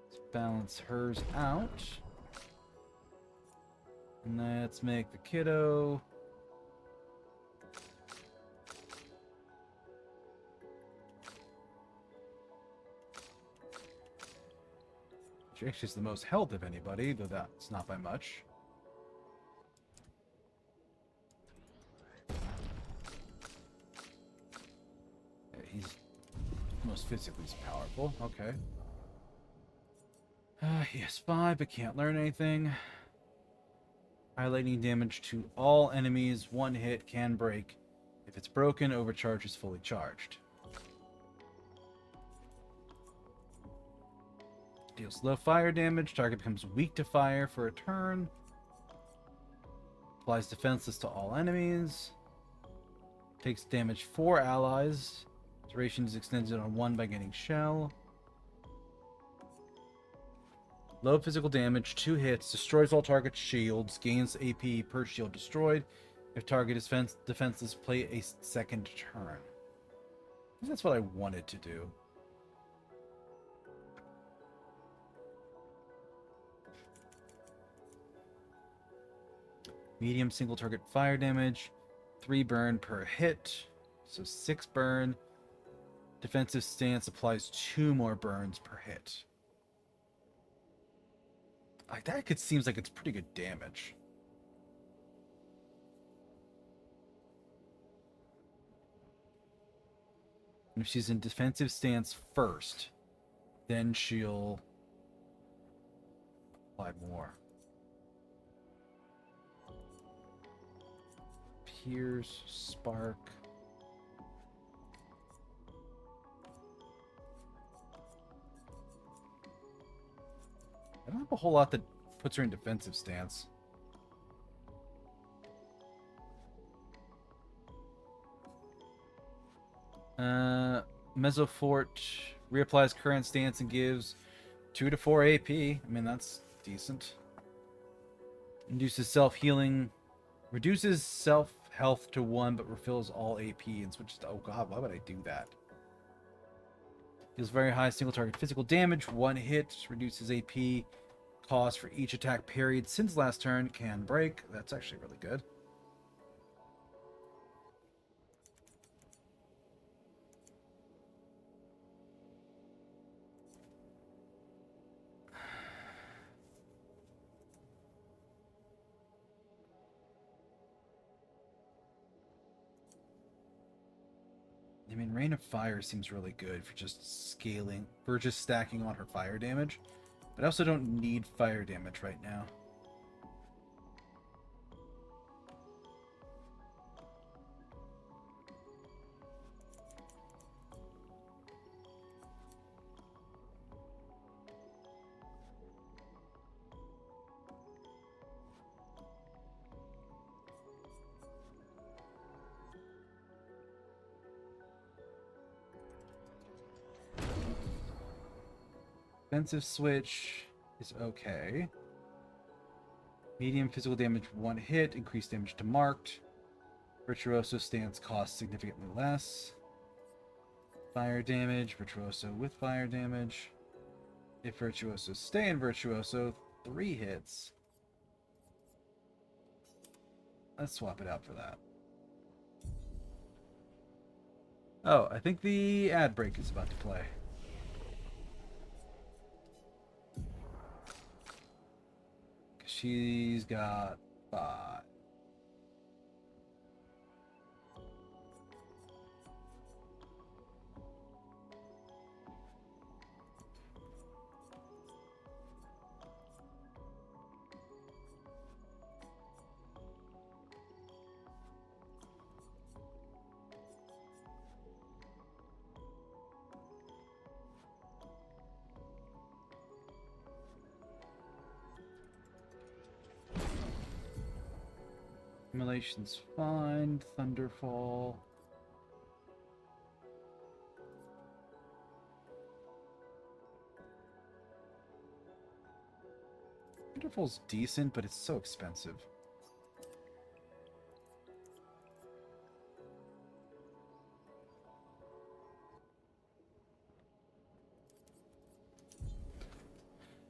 S2: Let's balance hers out. And let's make the kiddo. She actually has the most health of anybody, though that's not by much. Yeah, he's most physically powerful. Okay. He has 5, but can't learn anything. High lightning damage to all enemies. 1 hit can break. If it's broken, overcharge is fully charged. Deals low fire damage. Target becomes weak to fire for a turn. Applies defenseless to all enemies. Takes damage 4 allies. Duration is extended on 1 by getting shell. Low physical damage, 2 hits, destroys all target shields, gains AP per shield destroyed. If target is defenseless, play a second turn. I think that's what I wanted to do. Medium single target fire damage, 3 burn per hit, so 6 burn. Defensive stance applies 2 more burns per hit. Like that seems like it's pretty good damage. And if she's in defensive stance first, then she'll apply more. Pierce, spark. I don't have a whole lot that puts her in defensive stance. Mesofort reapplies current stance and gives 2 to 4 AP. I mean, that's decent. Induces self-healing. Reduces self-health to 1, but refills all AP and switches to... Oh god, why would I do that? Deals very high single target physical damage. 1 hit. Reduces AP cost for each attack parried since last turn. Can break. That's actually really good. I mean, Rain of Fire seems really good for just scaling, for just stacking on her fire damage. But I also don't need fire damage right now. Defensive switch is okay. Medium physical damage 1 hit, increased damage to marked. Virtuoso stance costs significantly less. Fire damage, Virtuoso with fire damage. If Virtuoso stay in Virtuoso, 3 hits. Let's swap it out for that. Oh, I think the ad break is about to play. She's got 5. Simulation's fine. Thunderfall. Thunderfall's decent, but it's so expensive.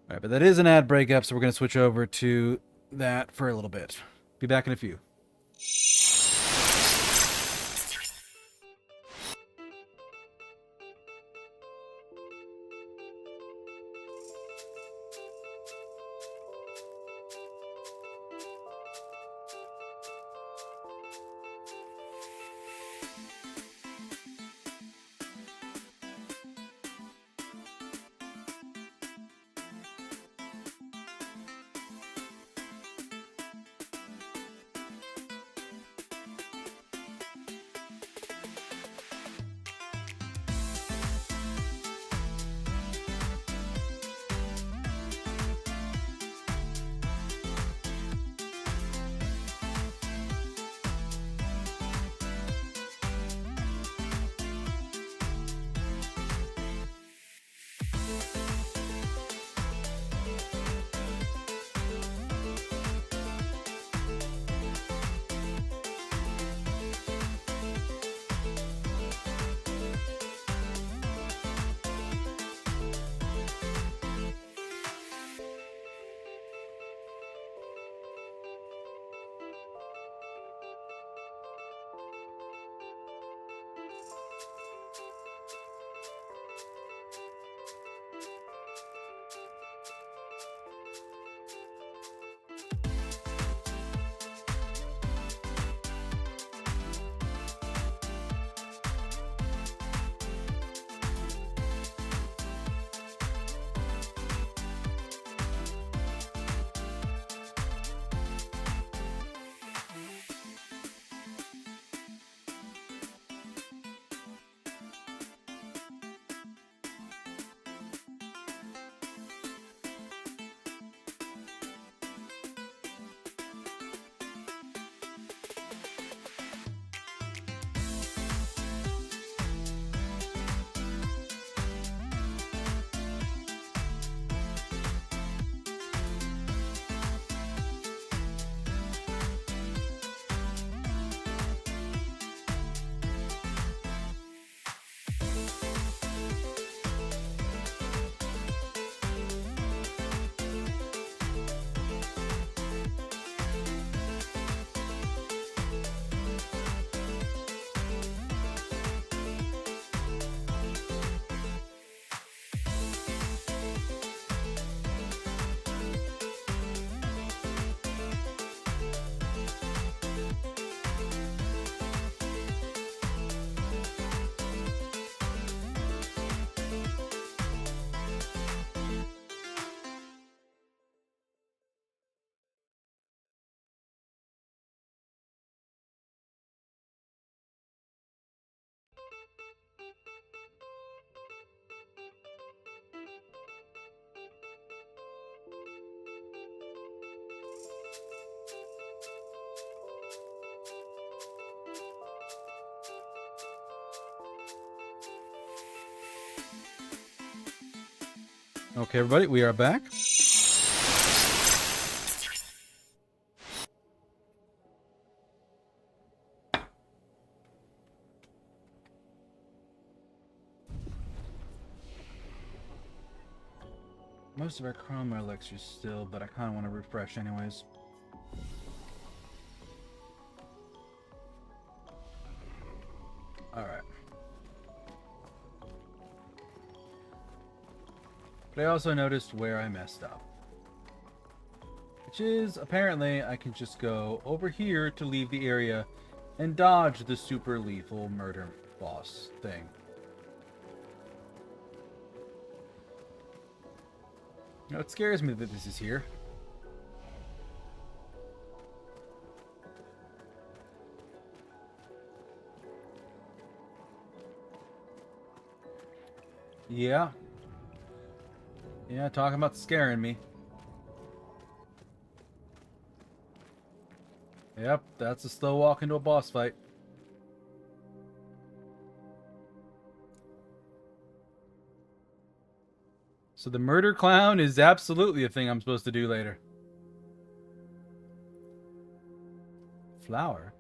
S2: Alright, but that is an ad break up, so we're going to switch over to that for a little bit. Be back in a few. Okay, everybody, we are back. Most of our chroma elixirs still, but I kind of want to refresh anyways. Alright. But I also noticed where I messed up. Which is, apparently, I can just go over here to leave the area and dodge the super lethal murder boss thing. Now, it scares me that this is here. Yeah. Yeah, talking about scaring me. Yep, that's a slow walk into a boss fight. So the murder clown is absolutely a thing I'm supposed to do later. Flower?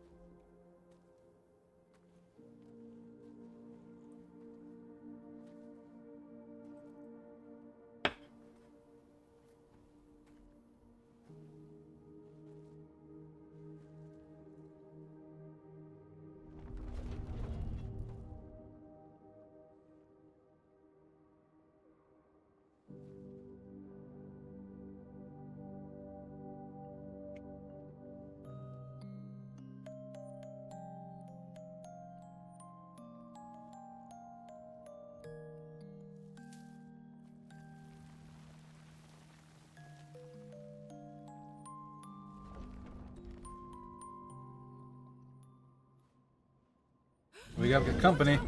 S2: We got good company.
S3: You're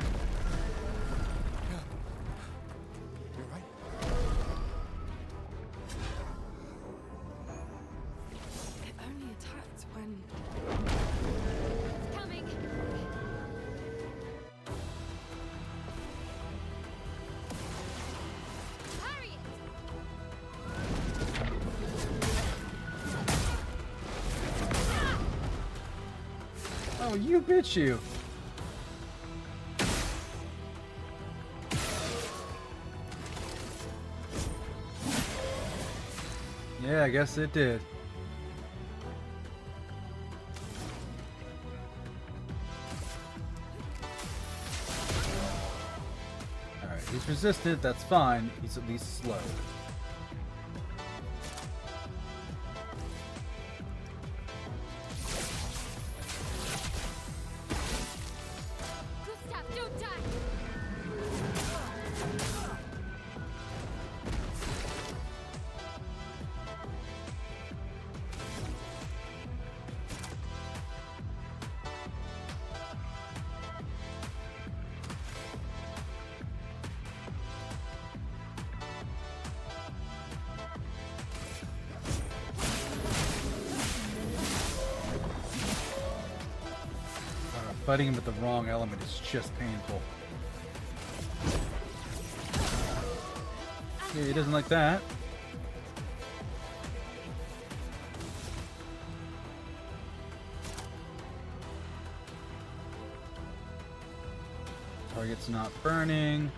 S3: right.
S1: It only attacked when... It's coming! Hurry it!
S2: Oh, you bitch you. Yeah, I guess it did. Alright, he's resistant, that's fine. He's at least slow.
S1: Gustav, don't die!
S2: Fighting him with the wrong element is just painful. Yeah, he doesn't like that. Target's not burning.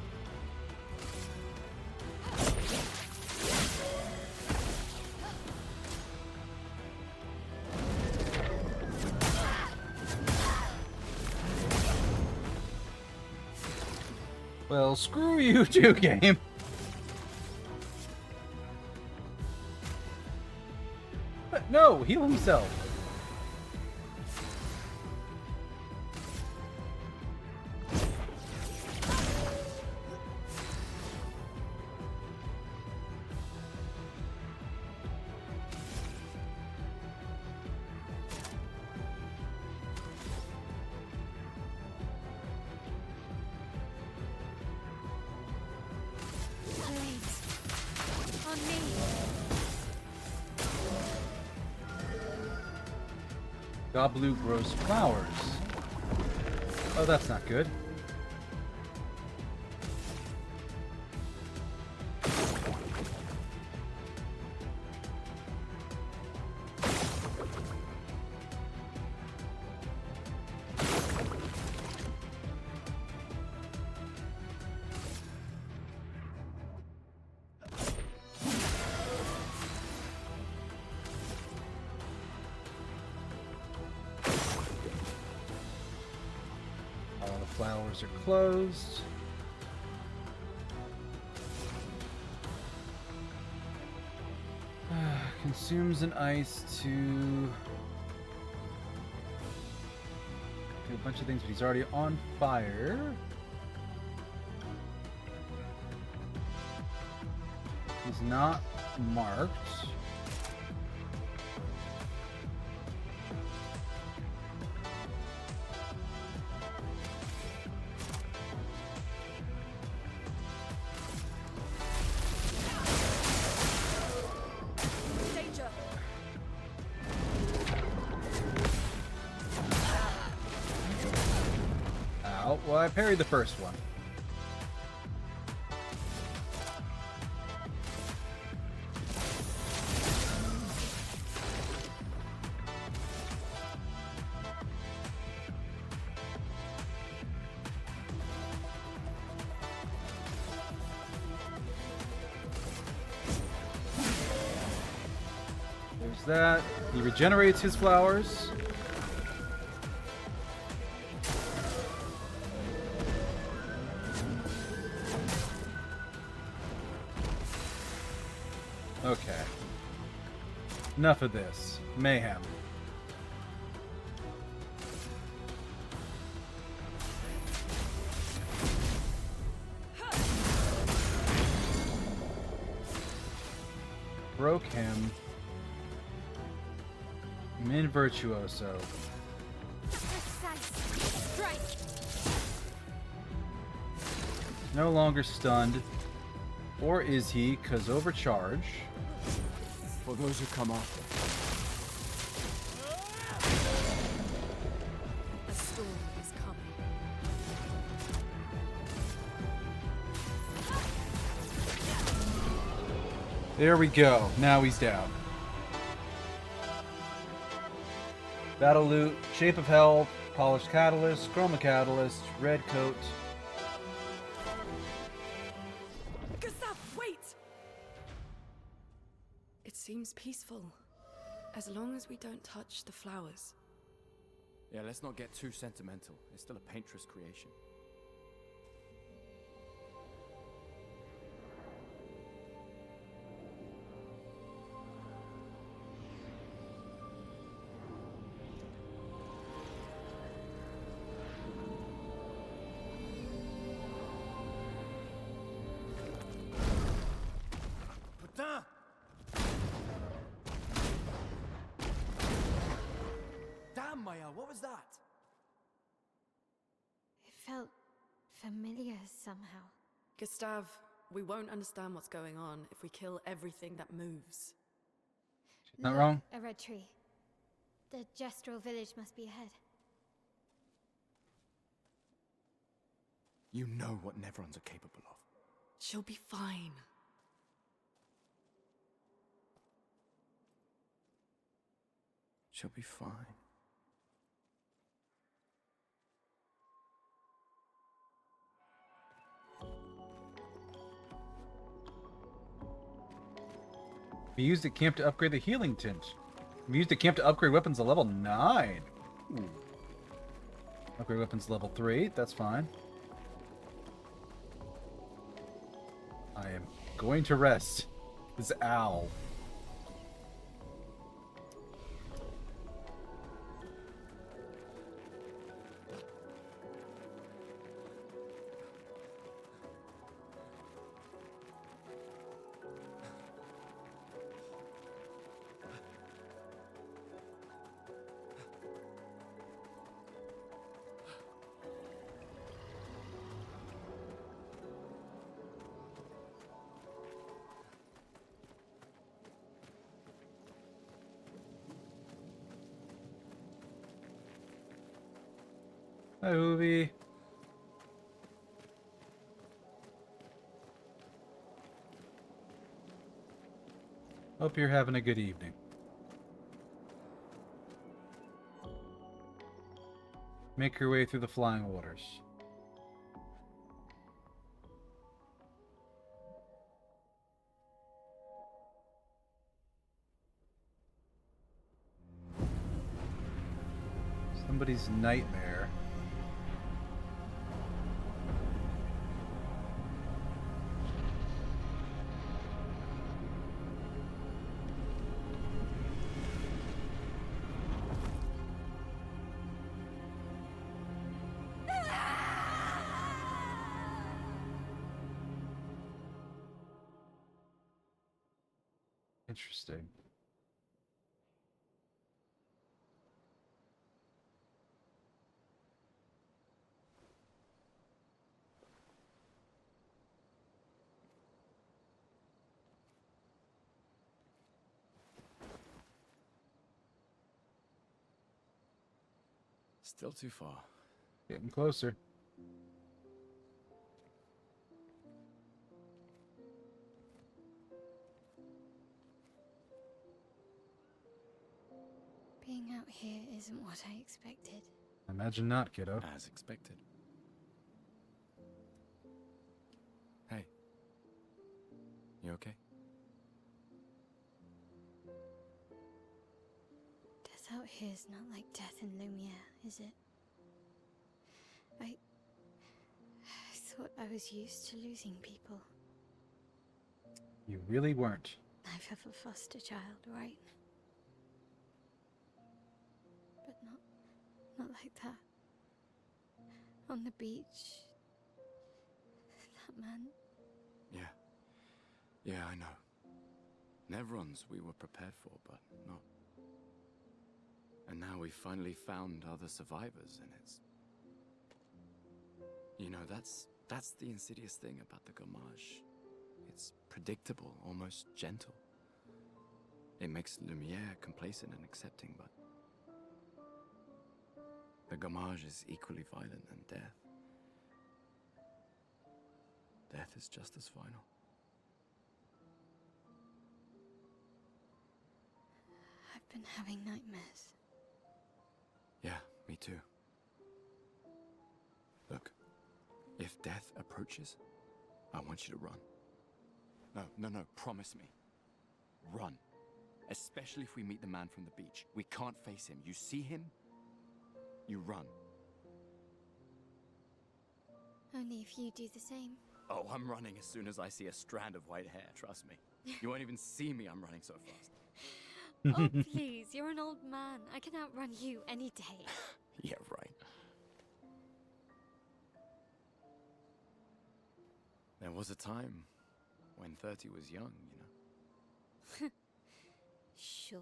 S2: Well, screw you too, game. But no, heal himself.
S1: Blades. On me.
S2: Goblu grows flowers. Oh, that's not good. All the flowers are closed. Consumes an ice to do a bunch of things, but he's already on fire. He's not marked.
S1: Danger.
S2: Ow. Well, I parried the first one. There's that. He regenerates his flowers. Okay. Enough of this. Mayhem. Broke him. Min virtuoso.
S1: Precise. Strike.
S2: No longer stunned. Or is he? 'Cause overcharge.
S3: For those who come after.
S1: A storm is coming.
S2: There we go. Now he's down. Battle loot, shape of hell, polished catalyst, chroma catalyst, red coat.
S4: Gustav, wait! It seems peaceful. As long as we don't touch the flowers.
S3: Yeah, let's not get too sentimental. It's still a painter's creation. Putain! Damn, Maelle, what was that?
S1: It felt familiar somehow.
S4: Gustav, we won't understand what's going on if we kill everything that moves.
S2: Not
S1: Look,
S2: wrong.
S1: A red tree. The Gestral village must be ahead.
S3: You know what Neverons are capable of.
S4: She'll be fine.
S3: She'll be fine.
S2: We used at camp to upgrade the healing tint. We used at camp to upgrade weapons to level 9. Ooh. Upgrade weapons to level 3. That's fine. I am going to rest this owl. Hi, Ubi. Hope you're having a good evening. Make your way through the flying waters. Somebody's nightmare. Interesting.
S3: Still too far.
S2: Getting closer.
S1: Being out here isn't what I expected.
S2: Imagine not, kiddo.
S3: As expected. Hey. You okay?
S1: Death out here's not like death in Lumiere, is it? I thought I was used to losing people.
S2: You really weren't.
S1: I've have a foster child, right? But not like that. On the beach. That man.
S3: Yeah. Yeah, I know. Nevrons we were prepared for, but not. And now we've finally found other survivors, and it's... You know, that's the insidious thing about the Gommage. It's predictable, almost gentle. It makes Lumiere complacent and accepting, but... The Gommage is equally violent than death. Death is just as final.
S1: I've been having nightmares.
S3: Yeah, me too. Look, if death approaches, I want you to run. No, promise me. Run. Especially if we meet the man from the beach. We can't face him. You see him? You run.
S1: Only if you do the same.
S3: Oh, I'm running as soon as I see a strand of white hair, trust me. You won't even see me, I'm running so fast.
S1: Oh, please, you're an old man. I can outrun you any day.
S3: Yeah, right. There was a time when 30 was young, you know.
S1: Sure.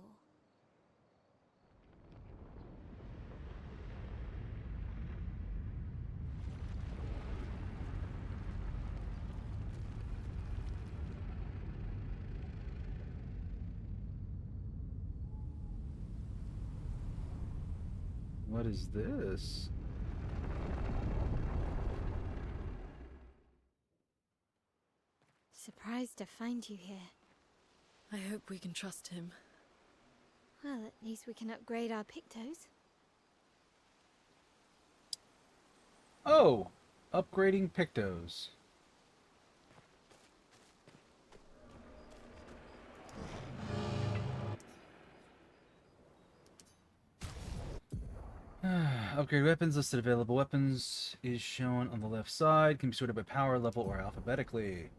S2: What is this?
S1: Surprised to find you here.
S4: I hope we can trust him.
S1: Well, at least we can upgrade our Pictos.
S2: Oh! Upgrading Pictos. Upgrade weapons. Listed available weapons is shown on the left side. Can be sorted by power level or alphabetically.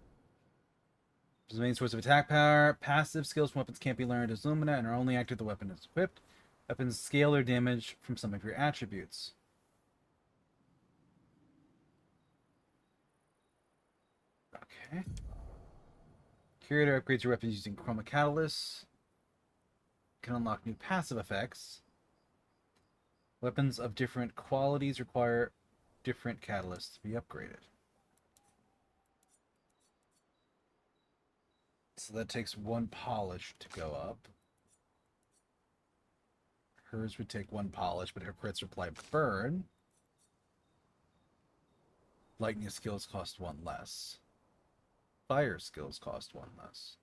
S2: This is the main source of attack power. Passive skills from weapons can't be learned as Lumina and are only active if the weapon is equipped. Weapons scale or damage from some of your attributes. Okay. Curator upgrades your weapons using Chroma Catalyst. Can unlock new passive effects. Weapons of different qualities require different catalysts to be upgraded. So that takes one polish to go up. Hers would take one polish, but her crits apply burn. Lightning skills cost one less. Fire skills cost one less.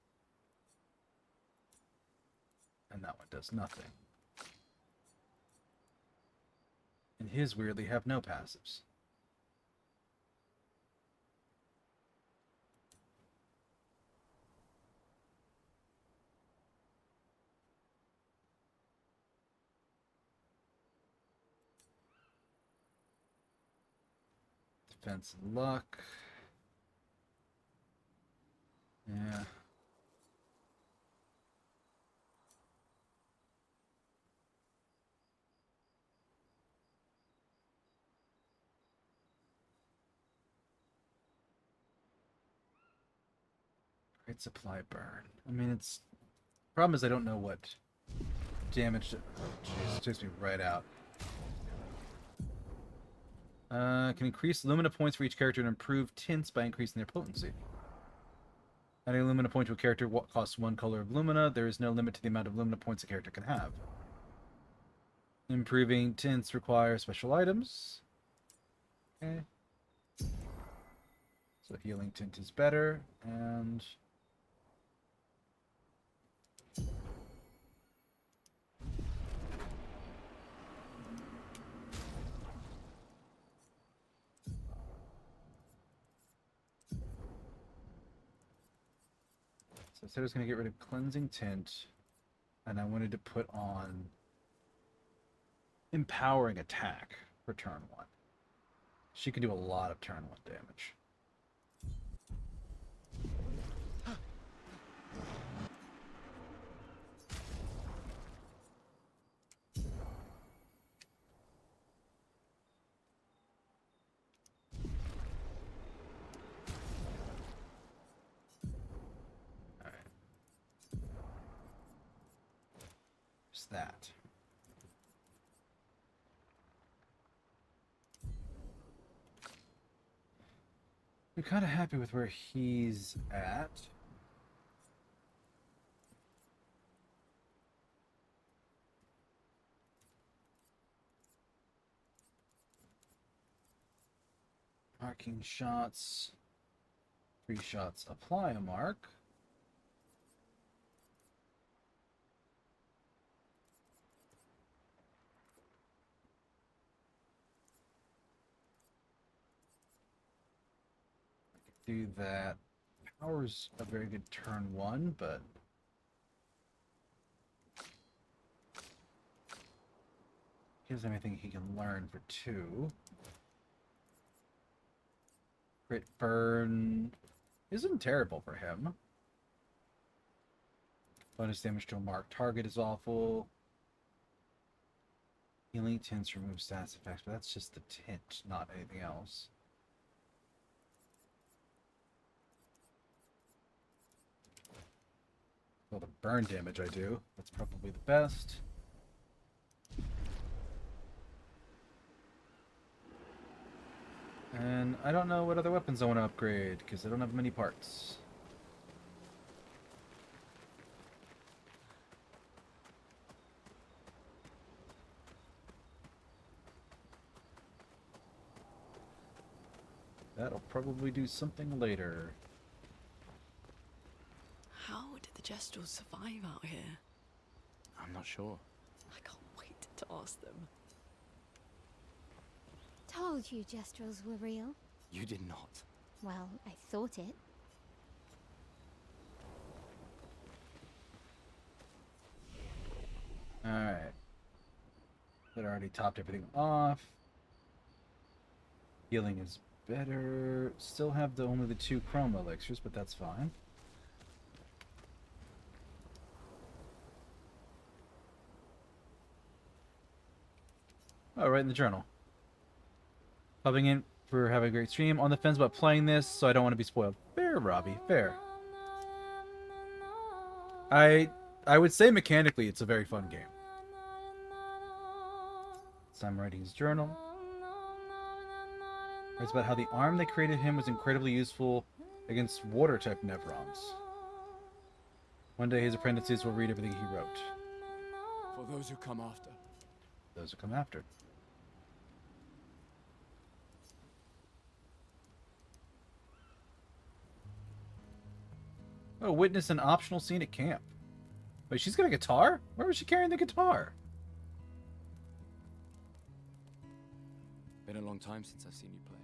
S2: And that one does nothing. And his weirdly have no passives. Defense and luck. Yeah. Great supply burn. I mean, it's Problem is I don't know what damage... Oh, jeez, it takes me right out. Can increase Lumina points for each character and improve tints by increasing their potency. Adding a Lumina point to a character costs 1 color of Lumina. There is no limit to the amount of Lumina points a character can have. Improving tints require special items. Okay. So healing tint is better, and... So I said I was going to get rid of Cleansing Tint, and I wanted to put on Empowering Attack for turn 1. She can do a lot of turn 1 damage. That. I'm kind of happy with where he's at. Marking shots. 3 shots. Apply a mark. Do that. Power's a very good turn 1, but he doesn't have anything he can learn for 2. Crit burn isn't terrible for him. Bonus damage to a marked target is awful. Healing tints remove stats effects, but that's just the tint, not anything else. Well, the burn damage I do, that's probably the best. And I don't know what other weapons I want to upgrade, because I don't have many parts. That'll probably do something later.
S4: How did the Gestrals survive out here?
S3: I'm not sure.
S4: I can't wait to ask them.
S1: Told you Gestrals were real.
S3: You did not.
S1: Well, I thought it.
S2: Alright. That already topped everything off. Healing is better. Still have only the 2 chroma elixirs, but that's fine. Oh, right in the journal. Popping in for having a great stream. On the fence about playing this, so I don't want to be spoiled. Fair, Robbie. Fair. I would say mechanically it's a very fun game. So I'm writing his journal. It's about how the arm that created him was incredibly useful against water-type Nevrons. One day his apprentices will read everything he wrote.
S3: For those who come after.
S2: Those who come after. Oh, witness an optional scene at camp. Wait, she's got a guitar? Where was she carrying the guitar?
S3: Been a long time since I've seen you play.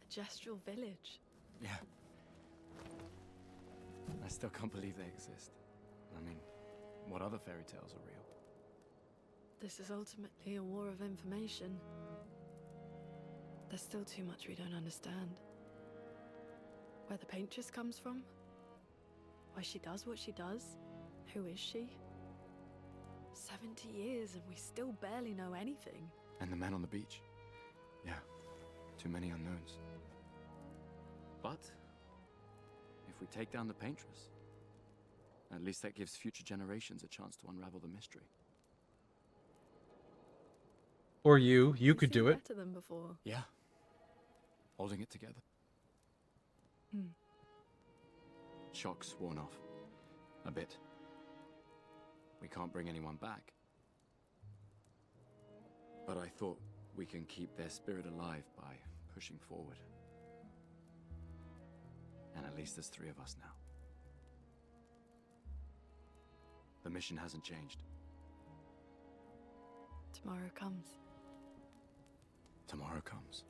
S4: A Gestral village.
S3: Yeah. I still can't believe they exist. I mean, what other fairy tales are real?
S4: This is ultimately a war of information. There's still too much we don't understand. Where the paintress comes from? Why she does what she does? Who is she? 70 years and we still barely know anything.
S3: And the man on the beach. Yeah, too many unknowns. But if we take down the paintress. At least that gives future generations a chance to unravel the mystery.
S2: Or you could
S4: seem
S2: do it.
S4: better than before.
S3: Yeah. Holding it together. Shock's worn off. A bit. We can't bring anyone back. But I thought we can keep their spirit alive by pushing forward. And at least there's 3 of us now. The mission hasn't changed.
S4: Tomorrow comes.
S3: Tomorrow comes.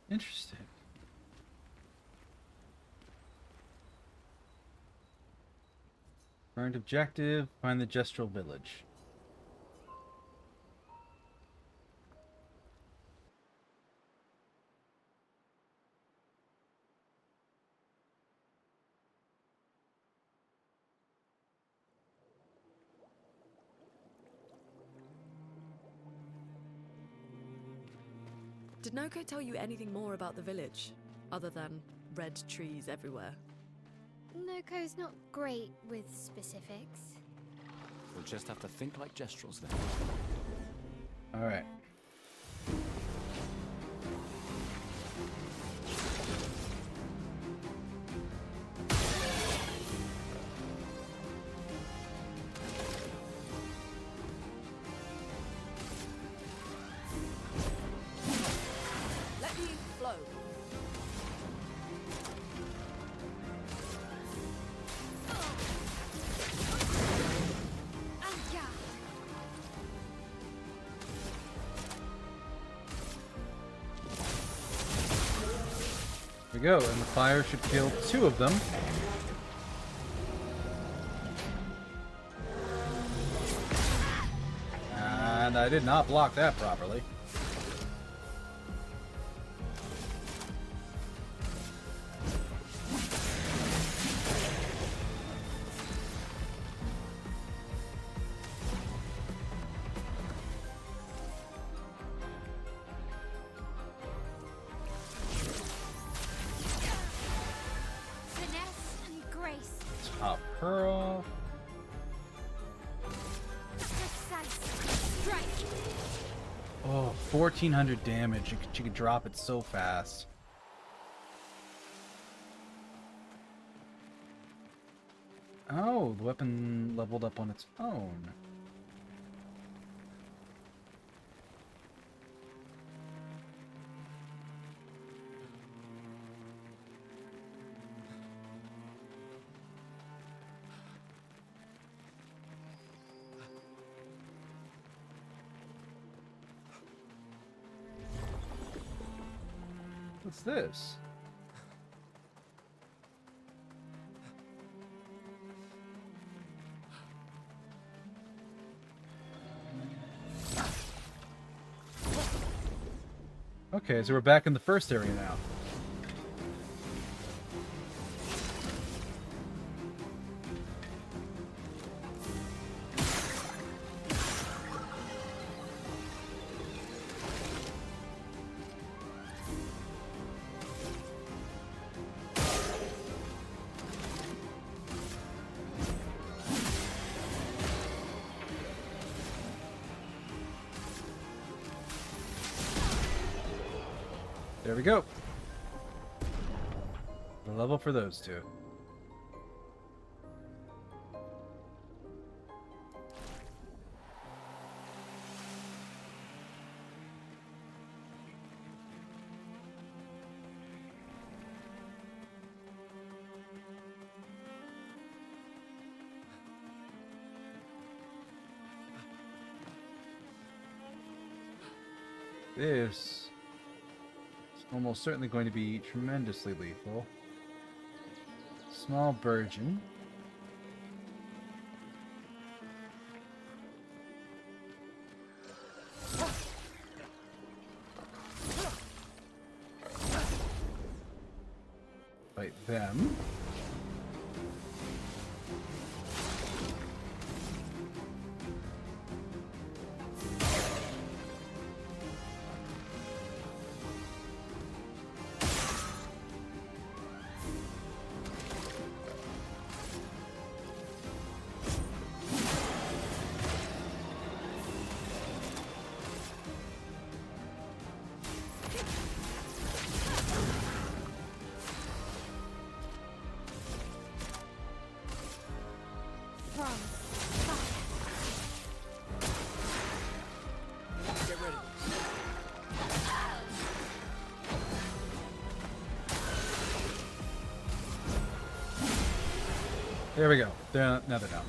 S2: Interesting. Current objective, find the Gestral village.
S4: Did Noko tell you anything more about the village, other than red trees everywhere?
S1: Noko's not great with specifics.
S3: We'll just have to think like gestrals then.
S2: Alright.
S4: Let me flow.
S2: There we go, and the fire should kill 2 of them. And I did not block that properly.
S1: Finesse and grace.
S2: Top pearl.
S1: Precise strike.
S2: Oh, 1400 damage. She could drop it so fast. Oh, the weapon leveled up on its own. What's this? Okay, so we're back in the first area now. There we go. The level for those 2. This is almost certainly going to be tremendously lethal. Small burgeon. Fight them. There we go. Now they're down.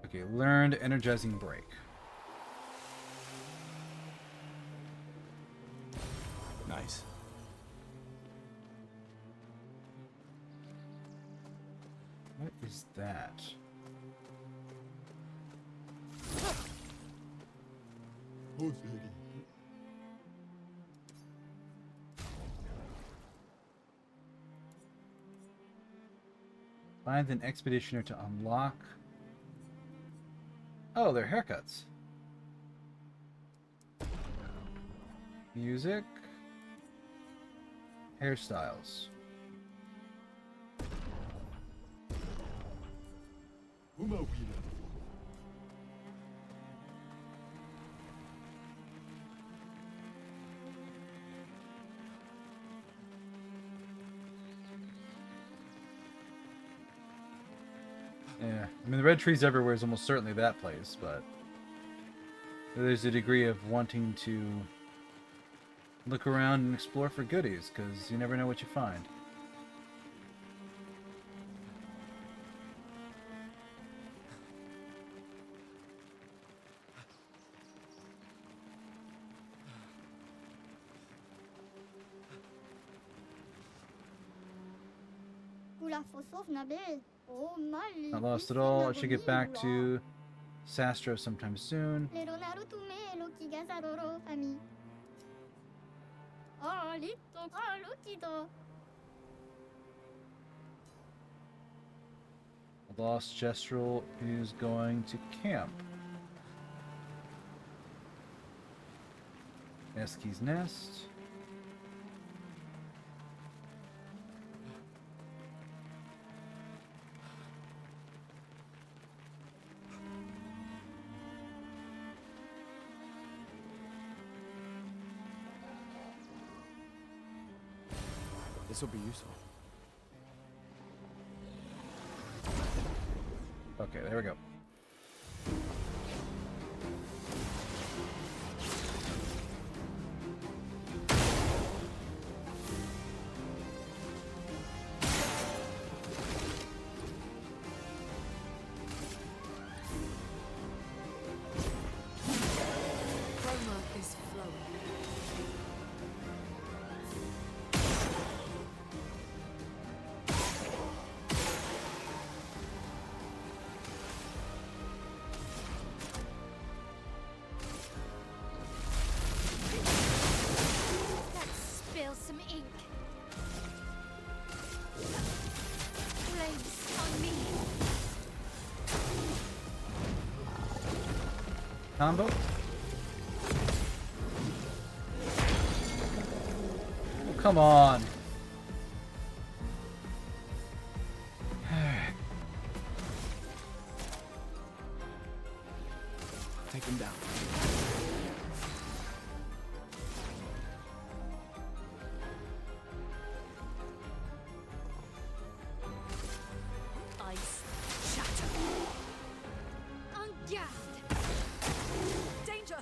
S2: Okay, learned energizing break.
S3: Nice.
S2: What is that? Find an expeditioner to unlock. Oh, they're haircuts. Music. Hairstyles. Yeah, I mean the red trees everywhere is almost certainly that place, but there's a degree of wanting to look around and explore for goodies, because you never know what you find. Not lost at all. I should get back to Sastro sometime soon. The lost Gestral is going to camp. Eski's nest.
S3: This will be useful.
S2: Okay, there we go.
S4: Chroma is flowing.
S1: Some ink. Flames on me.
S2: Combo. Oh, come on.
S3: Take him down.
S4: Ice shatter. Ungassed. Danger.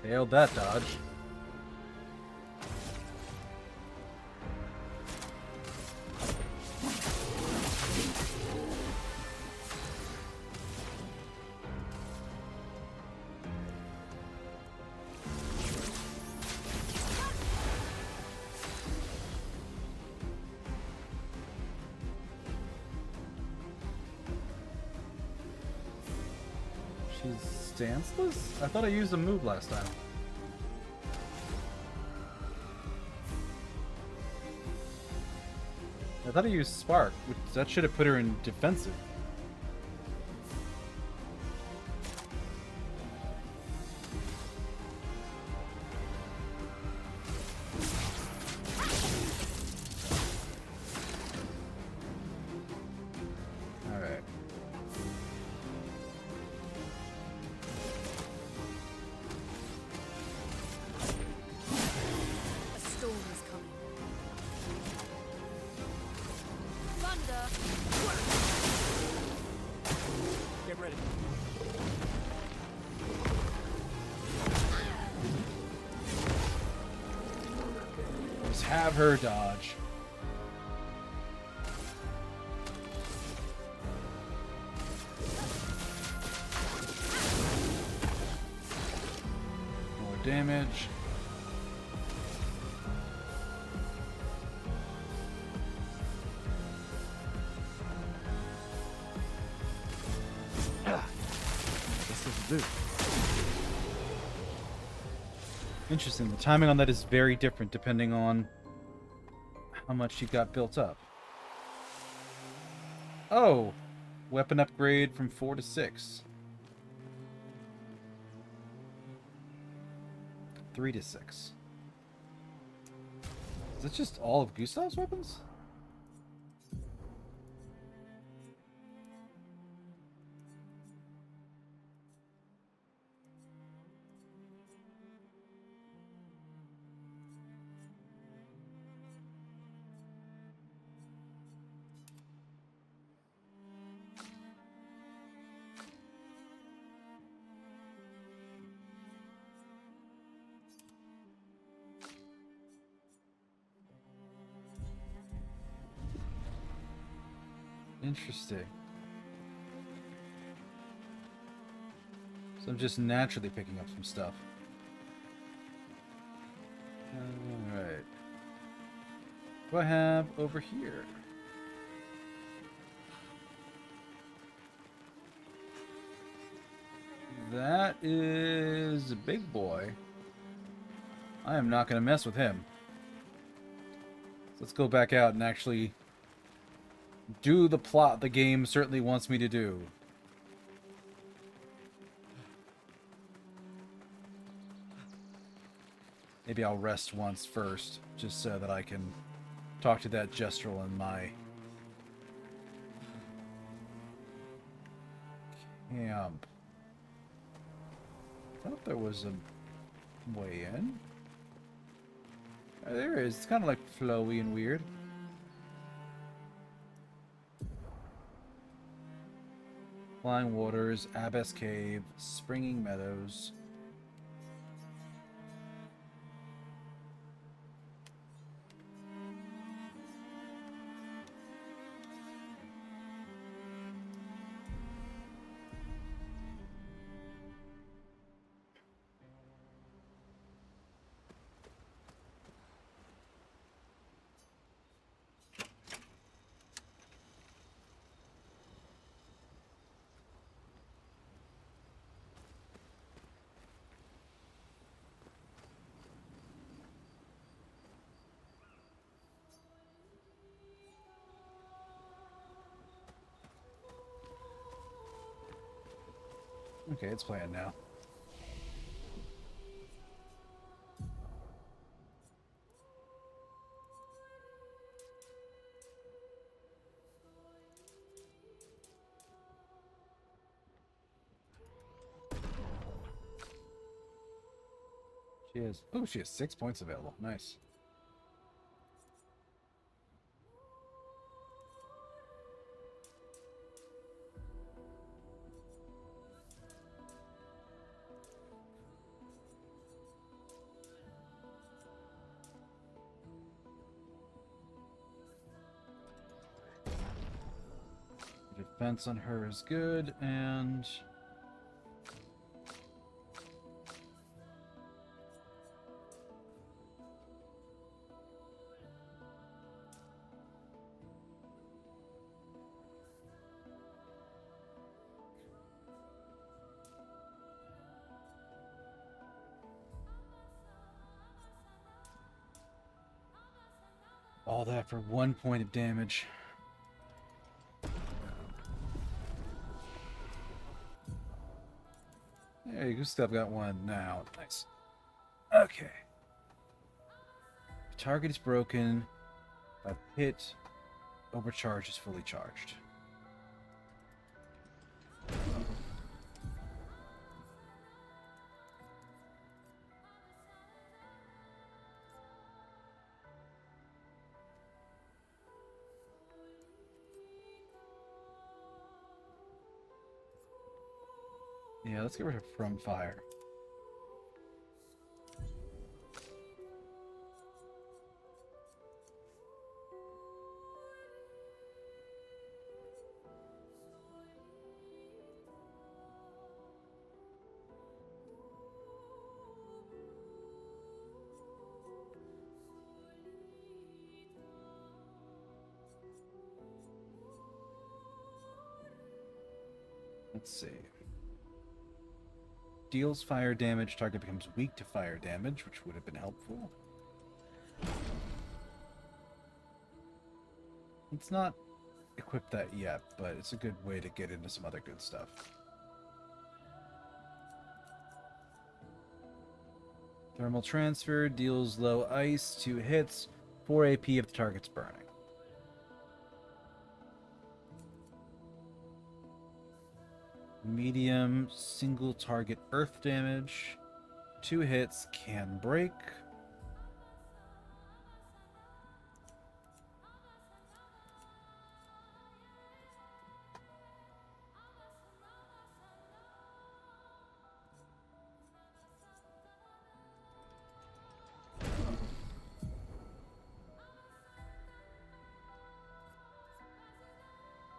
S2: Failed that dodge. She's stanceless? I thought I used a move last time. I thought I used Spark, which that should have put her in defensive. Alright.
S4: A storm is coming. Thunder.
S3: Get ready.
S2: have her dodge. More damage. Interesting. The timing on that is very different depending on how much you got built up. Oh! Weapon upgrade from 4 to 6. 3 to 6. Is that just all of Gustav's weapons? Interesting. So I'm just naturally picking up some stuff. Alright. What do I have over here? That is a big boy. I am not going to mess with him. So let's go back out and actually do the plot the game certainly wants me to do. Maybe I'll rest once first, just so that I can talk to that Gestral in my camp. I thought there was a way in. There is. It's kind of like flowy and weird. Flying Waters, Abyss Cave, Springing Meadows. Okay, it's playing now. She has 6 points available. Nice. Defense on her is good, and all that for 1 point of damage. Hey, Gustav got one now. Nice. Okay. Target is broken. A hit. Overcharge is fully charged. Yeah, let's get rid of From Fire. Let's see. Deals fire damage, target becomes weak to fire damage, which would have been helpful. It's not equipped that yet, but it's a good way to get into some other good stuff. Thermal transfer deals low ice, 2 hits, 4 AP if the target's burning. Medium single target earth damage, 2 hits, can break.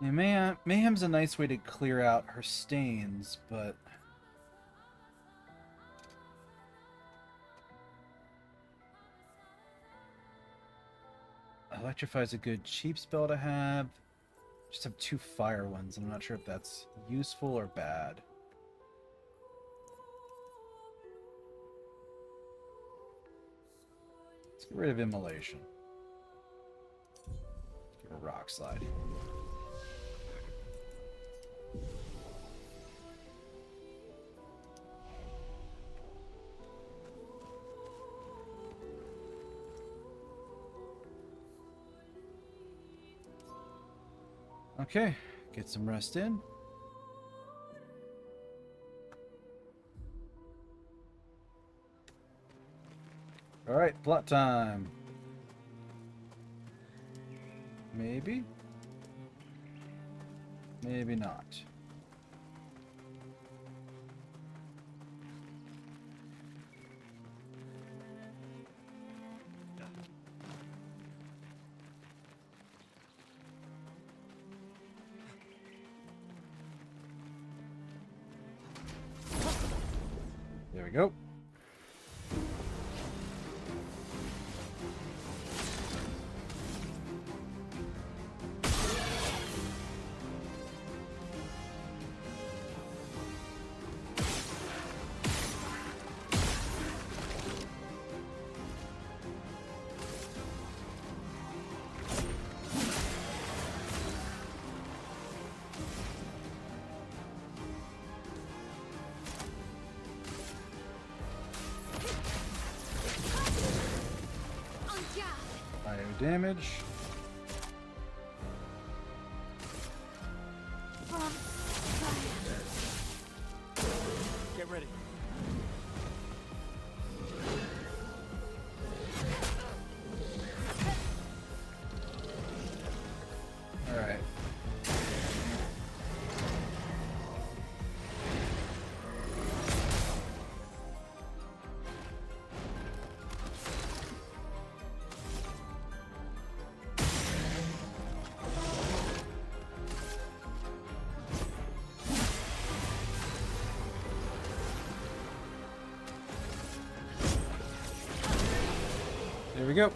S2: Yeah, Mayhem's a nice way to clear out her stains, but Electrify's a good cheap spell to have. Just have 2 fire ones, and I'm not sure if that's useful or bad. Let's get rid of Immolation. Give her a Rock Slide. Okay, get some rest in. All right, plot time. Maybe. Maybe not. There we go. Damage.
S3: Get ready.
S2: All right. There we go.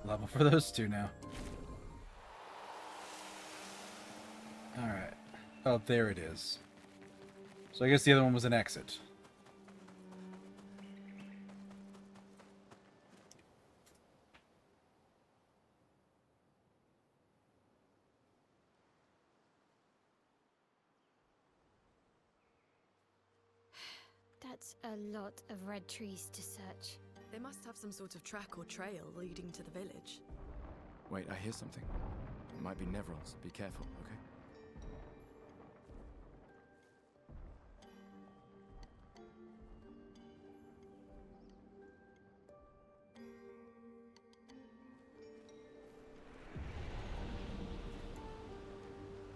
S2: Level for those 2 now. Alright. Oh, there it is. So I guess the other one was an exit.
S1: That's a lot of red trees to search.
S4: They must have some sort of track or trail leading to the village.
S3: Wait, I hear something. It might be Nevrons. Be careful, okay?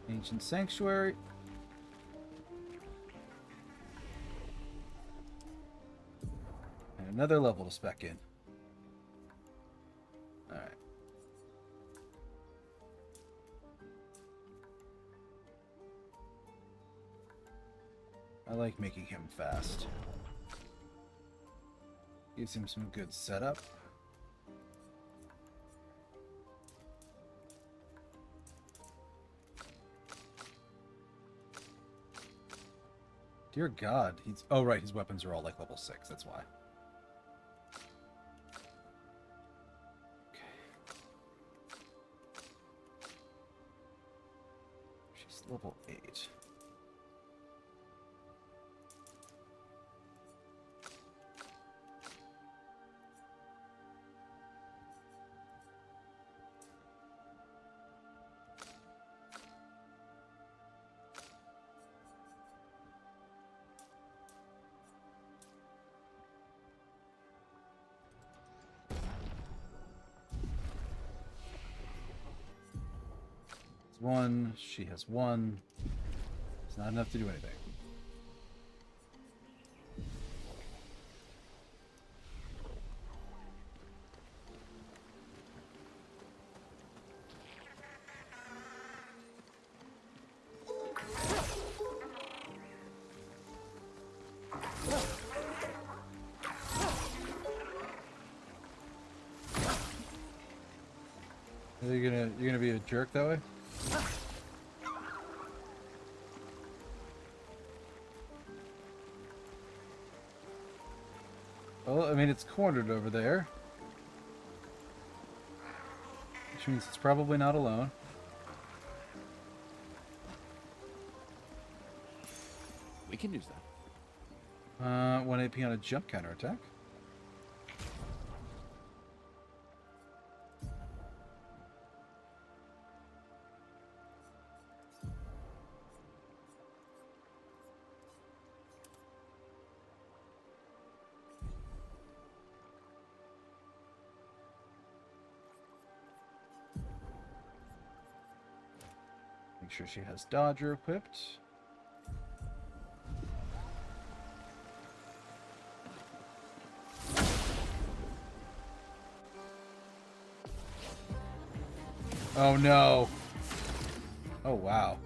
S2: Ancient Sanctuary. And another level to spec in. Alright. I like making him fast. Gives him some good setup. Dear God, he's... Oh, right, his weapons are all like level 6, that's why. Okay. She's level 8. One, she has 1. It's not enough to do anything. Are you gonna be a jerk that way? Well, I mean, it's cornered over there. Which means it's probably not alone.
S3: We can use that.
S2: 1 AP on a jump counterattack. Make sure she has Dodger equipped. Oh no. Oh wow.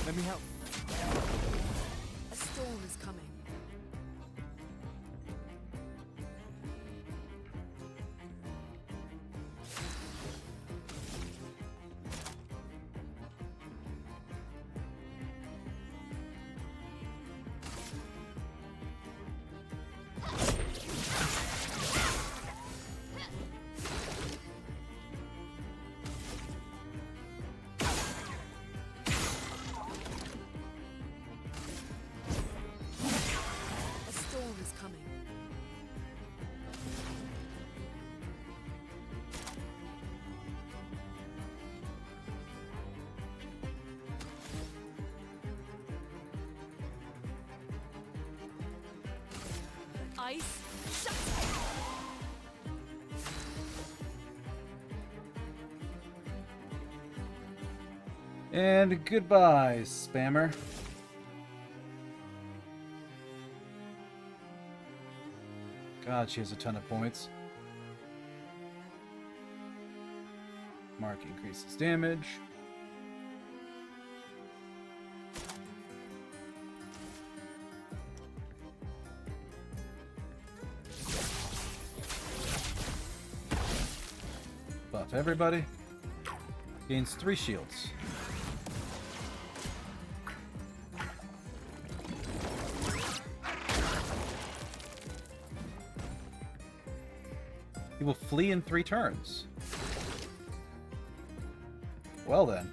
S3: Let me help.
S4: A storm is coming. Ice. Shut.
S2: And goodbye, spammer. God, she has a ton of points. Mark increases damage. Buff everybody. Gains 3 shields. He will flee in 3 turns. Well then.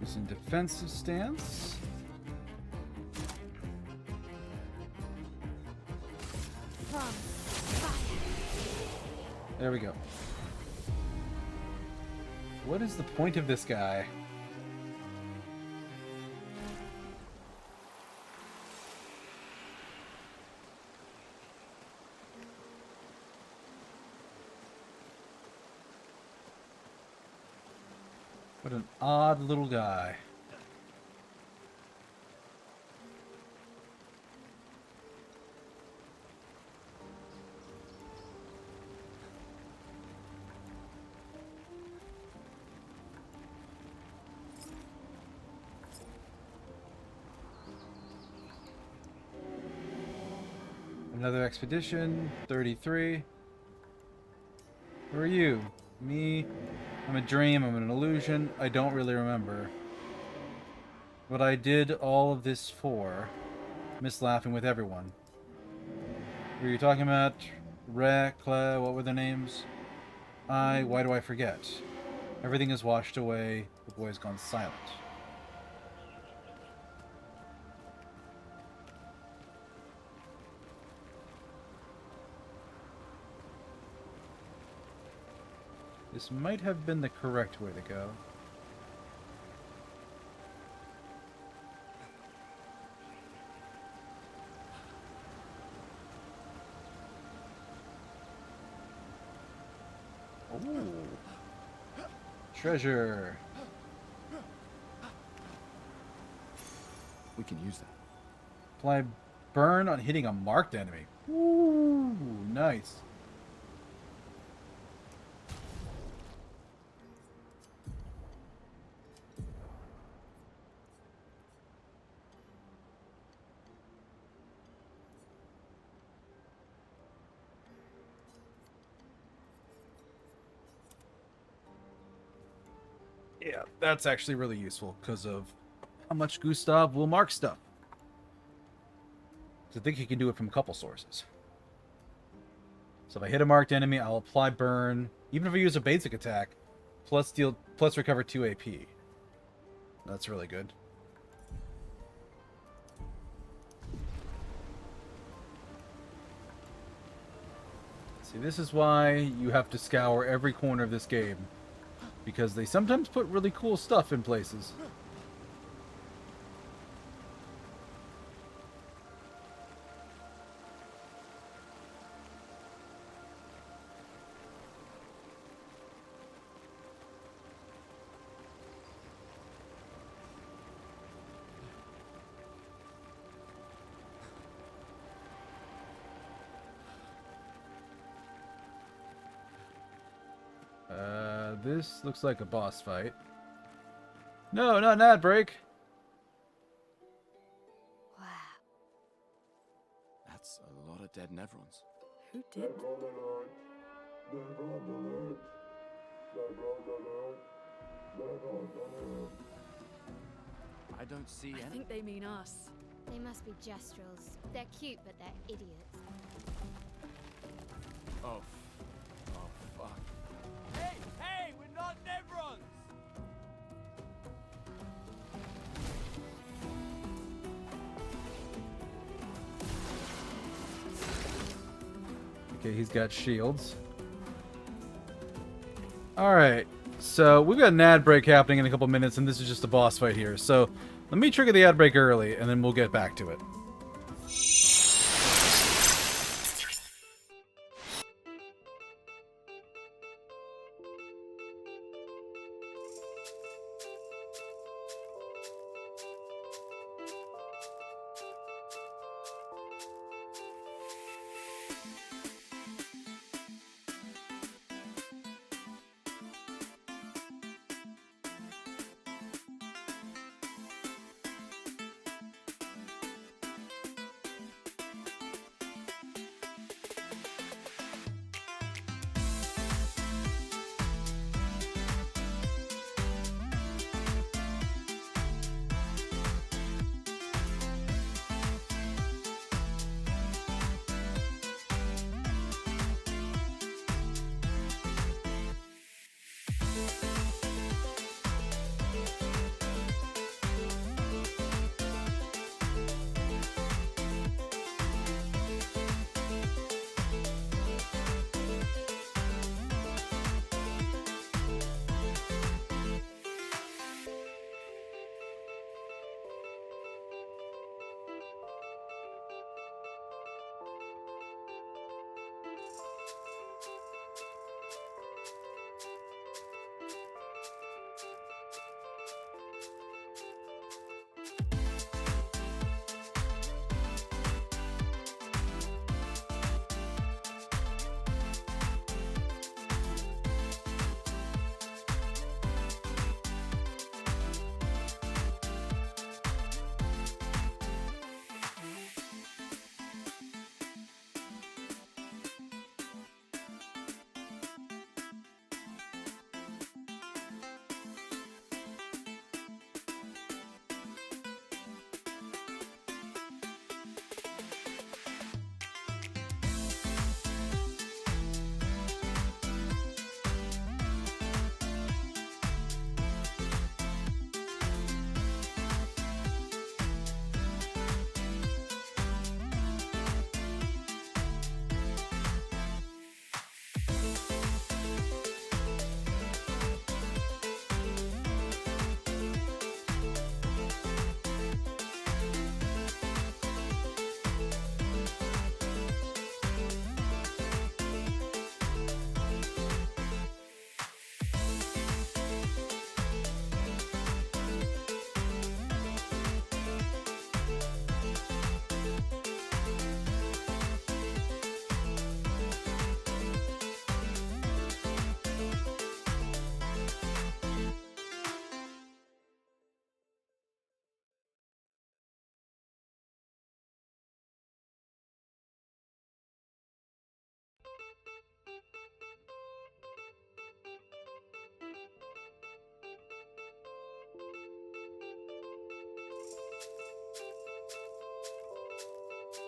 S2: He's in defensive stance.
S1: From fire.
S2: There we go. What is the point of this guy? What an odd little guy. Another expedition, 33. Who are you? Me? I'm a dream, I'm an illusion, I don't really remember. What I did all of this for. Miss laughing with everyone. Who are you talking about? Clair, what were their names? Why do I forget? Everything is washed away, the boy's gone silent. This might have been the correct way to go. Ooh. Treasure.
S3: We can use that.
S2: Apply burn on hitting a marked enemy. Ooh, nice. Yeah, that's actually really useful because of how much Gustav will mark stuff. So I think he can do it from a couple sources. So if I hit a marked enemy, I'll apply burn, even if I use a basic attack, plus recover 2 AP. That's really good. See, this is why you have to scour every corner of this game. Because they sometimes put really cool stuff in places. This looks like a boss fight. No, not that break.
S1: Wow.
S3: That's a lot of dead Nevrons.
S4: Who did?
S3: I don't see
S4: I
S3: any.
S4: think they mean us.
S1: They must be gestrals. They're cute, but they're idiots.
S3: Oh. Oh, fuck. Hey, we're not Nevrons!
S2: Okay, he's got shields. Alright, so we've got an ad break happening in a couple minutes, and this is just a boss fight here. So let me trigger the ad break early, and then we'll get back to it.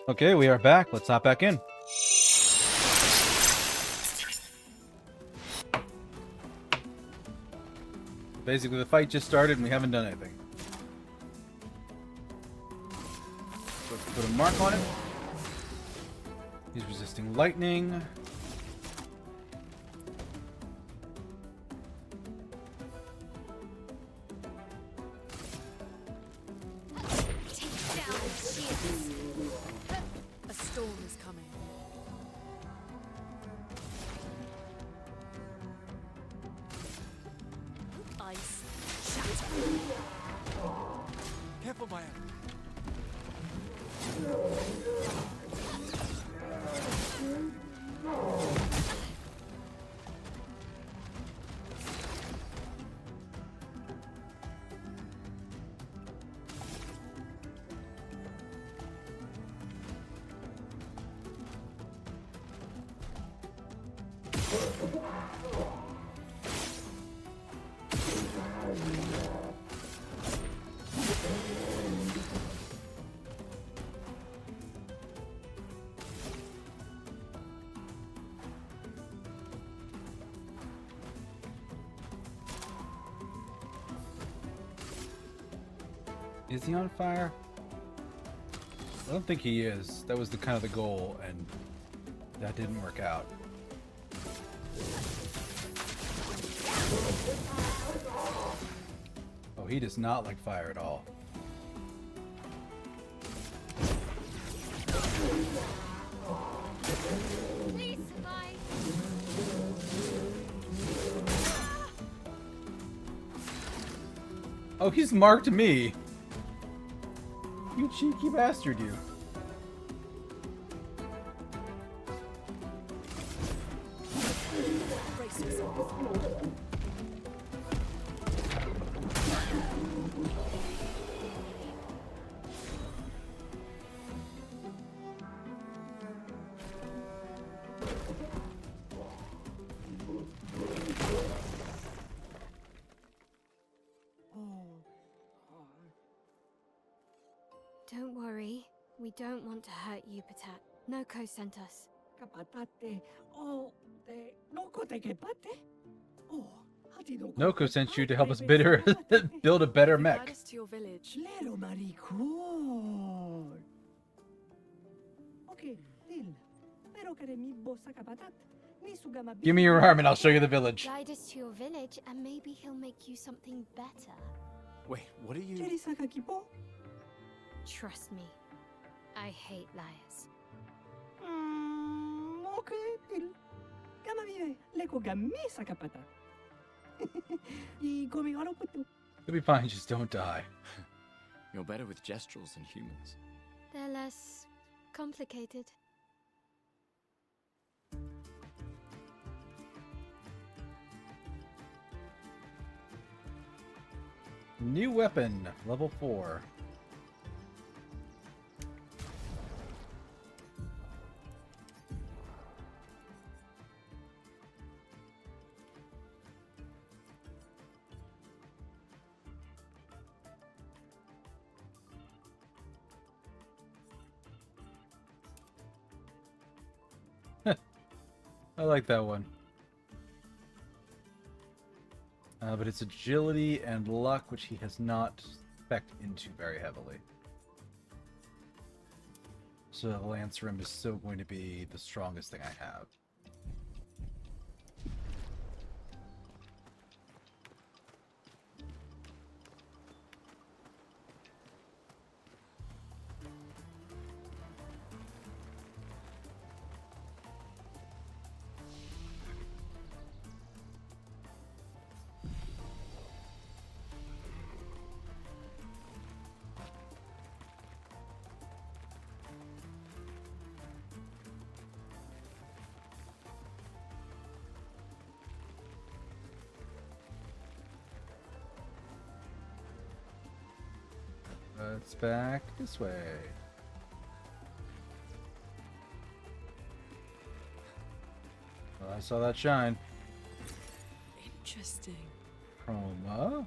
S2: Okay, we are back. Let's hop back in. Basically, the fight just started and we haven't done anything. So let's put a mark on it. He's resisting lightning.
S4: A storm is coming. Ice shatter.
S3: Careful, Maelle.
S2: Is he on fire? I don't think he is. That was the kind of the goal, and that didn't work out. Oh, he does not like fire at all.
S1: Please, bye.
S2: Oh, he's marked me. You cheeky bastard, you.
S4: Brace yourself.
S1: Don't worry. We don't want to hurt you, Patat. Noko sent us.
S2: Noko sent you to help us build a better
S4: Guide
S2: mech.
S4: us to your village.
S2: Give me your arm and I'll show you the village.
S1: Guide us to your village, and maybe he'll make you something better.
S3: Wait, what are you?
S1: Trust me. I hate liars.
S2: You'll be fine, just don't die.
S3: You're better with gestrals than humans.
S1: They're less complicated.
S2: New weapon, level 4. I like that one. But it's agility and luck, which he has not spec'd into very heavily. So the Lance Rim is still going to be the strongest thing I have. Let's back this way. Well, I saw that shine.
S4: Interesting.
S2: Chroma.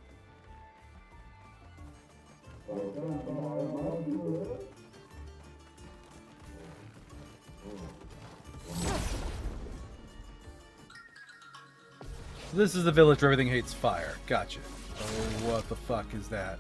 S2: So this is the village where everything hates fire. Gotcha. Oh, what the fuck is that?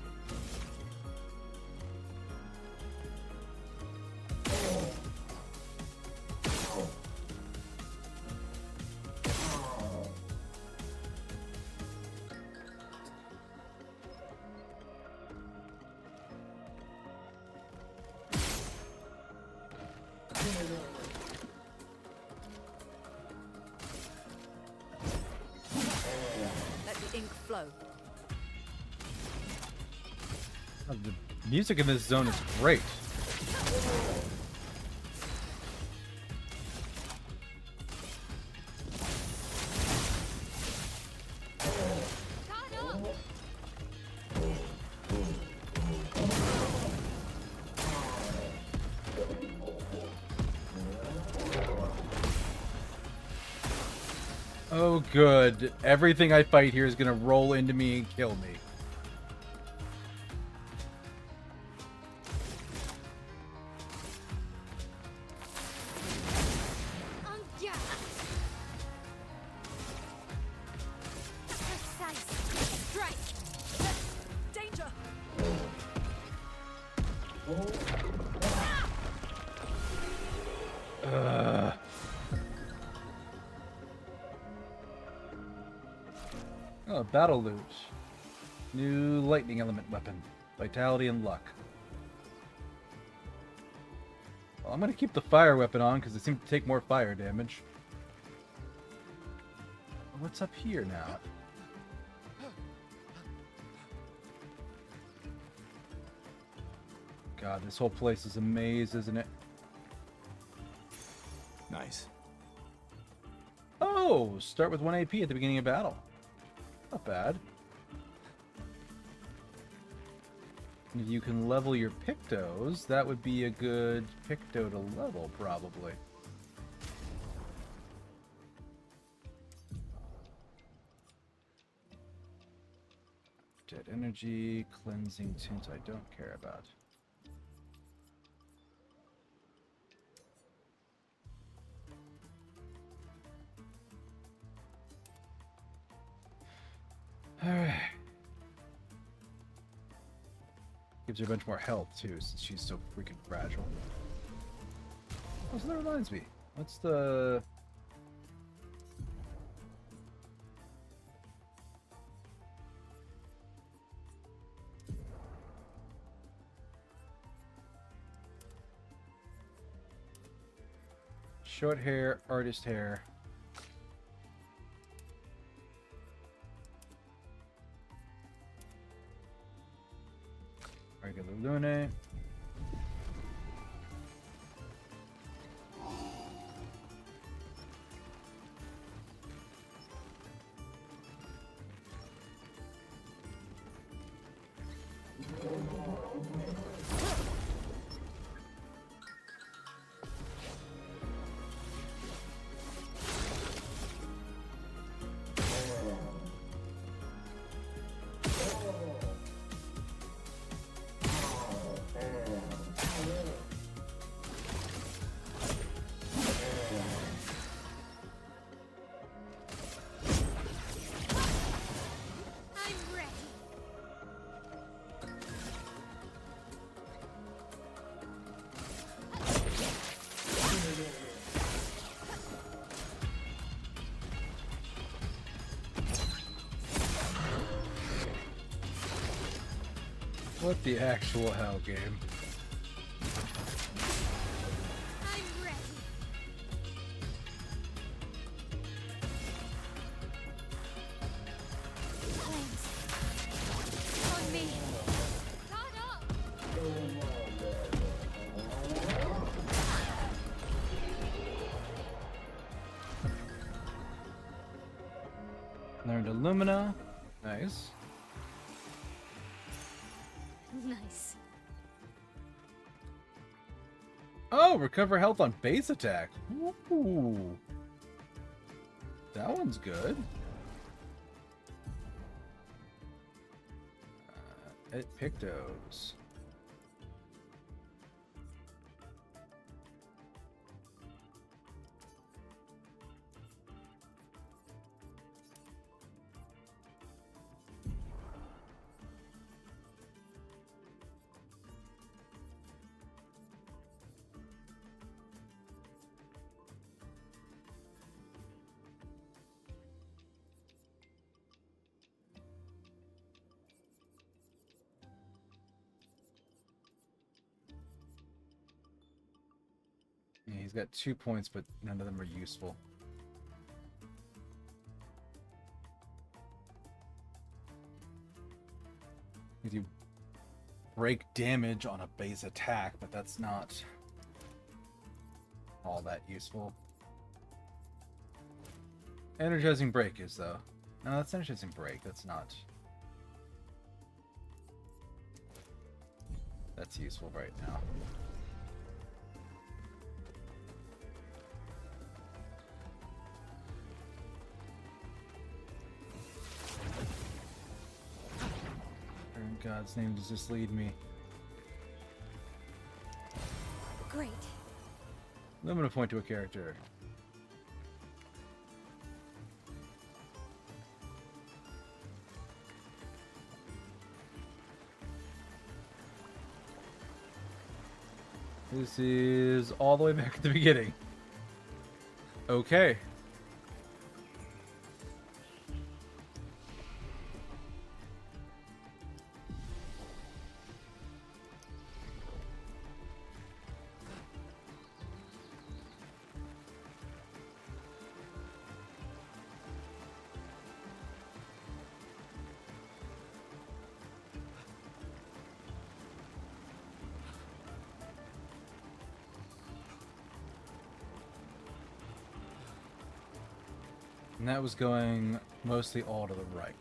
S4: Let the ink flow.
S2: Oh, the music in this zone is great. Oh, good. Everything I fight here is gonna roll into me and kill me.
S1: Precise strike.
S4: Danger!
S2: Oh, battle loot. New lightning element weapon. Vitality and luck. Well, I'm gonna keep the fire weapon on because it seems to take more fire damage. What's up here now? God, this whole place is a maze, isn't it?
S3: Nice.
S2: Oh, start with 1 AP at the beginning of battle. Not bad. If you can level your Pictos, that would be a good Picto to level, probably. Dead energy, cleansing tunes I don't care about. Alright. Gives her a bunch more health, too, since she's so freaking fragile. Oh, so that reminds me. What's the... Short hair, artist hair. Regular Lune.
S1: I'm ready.
S2: What the actual hell, game?
S1: I'm ready. Flames. On me. Caught up.
S2: Learned Illumina. Nice.
S1: Nice.
S2: Oh, recover health on base attack. Ooh. That one's good. It Pictos. Yeah, he's got 2 points, but none of them are useful. You do break damage on a base attack, but that's not all that useful. Energizing break is, though. No, that's energizing break. That's not. That's useful right now. Where in God's name does this lead me?
S1: Great.
S2: Limit a point to a character. This is all the way back at the beginning. Okay. And that was going mostly all to the right.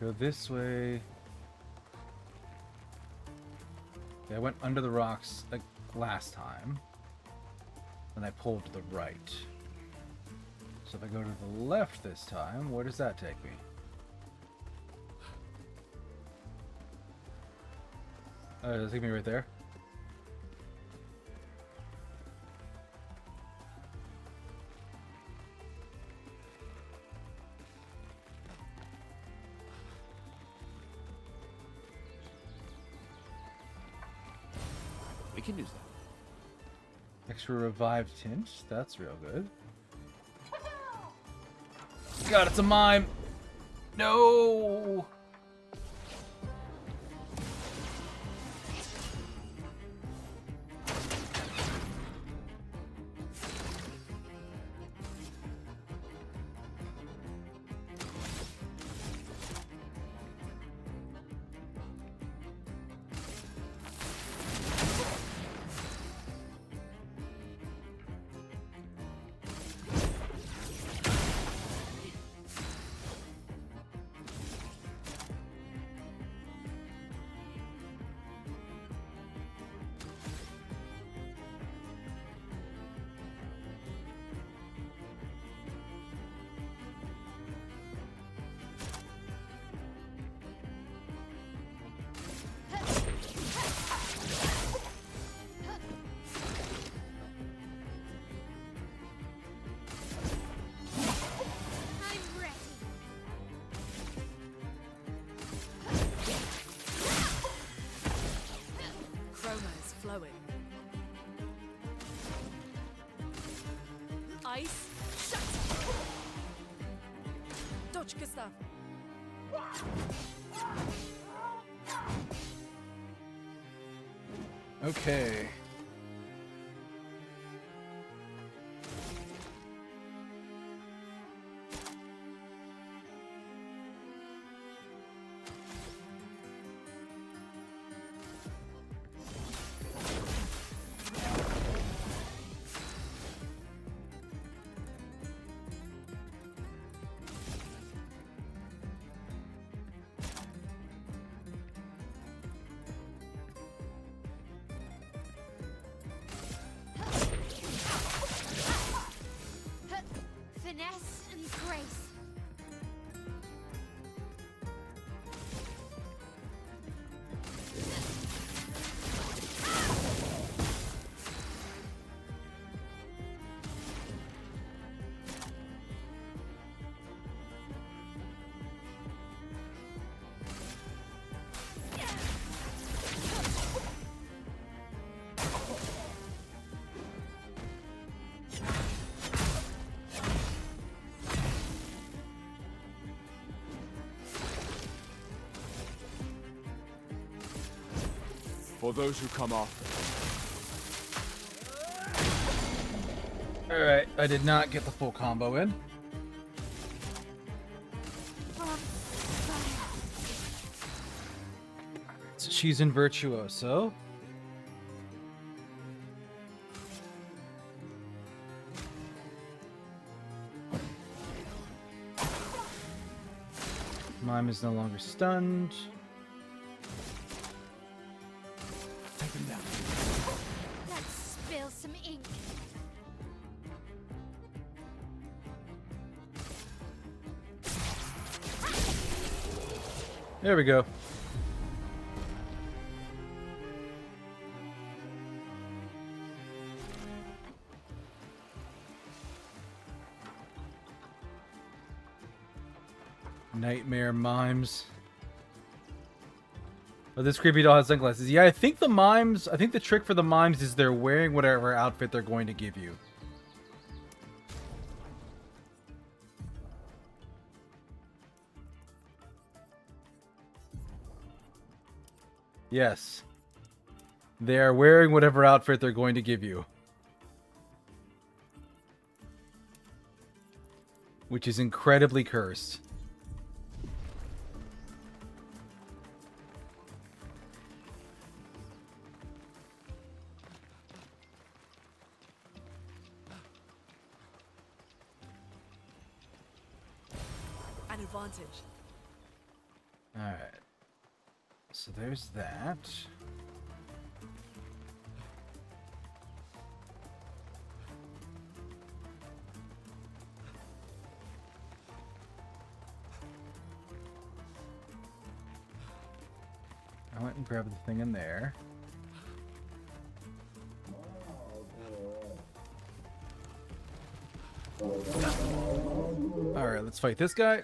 S2: Go this way. Yeah, I went under the rocks like last time. And I pulled to the right. So if I go to the left this time, where does that take me? Does it take me right there?
S3: We can use that.
S2: Extra revived tint. That's real good. God, it's a mime! No!
S4: Ice, shut! Dodge, Gustav.
S2: Okay.
S3: For those who come after.
S2: Alright, I did not get the full combo in. So she's in Virtuoso. Mime is no longer stunned.
S3: Take them down.
S1: Let's spill some ink.
S2: There we go. Nightmare mimes. Oh, this creepy doll has sunglasses. Yeah, I think the mimes, I think the trick for the mimes is they're wearing whatever outfit they're going to give you. Yes. They are wearing whatever outfit they're going to give you. Which is incredibly cursed.
S4: An advantage.
S2: Alright. So there's that. I went and grabbed the thing in there. Alright, let's fight this guy.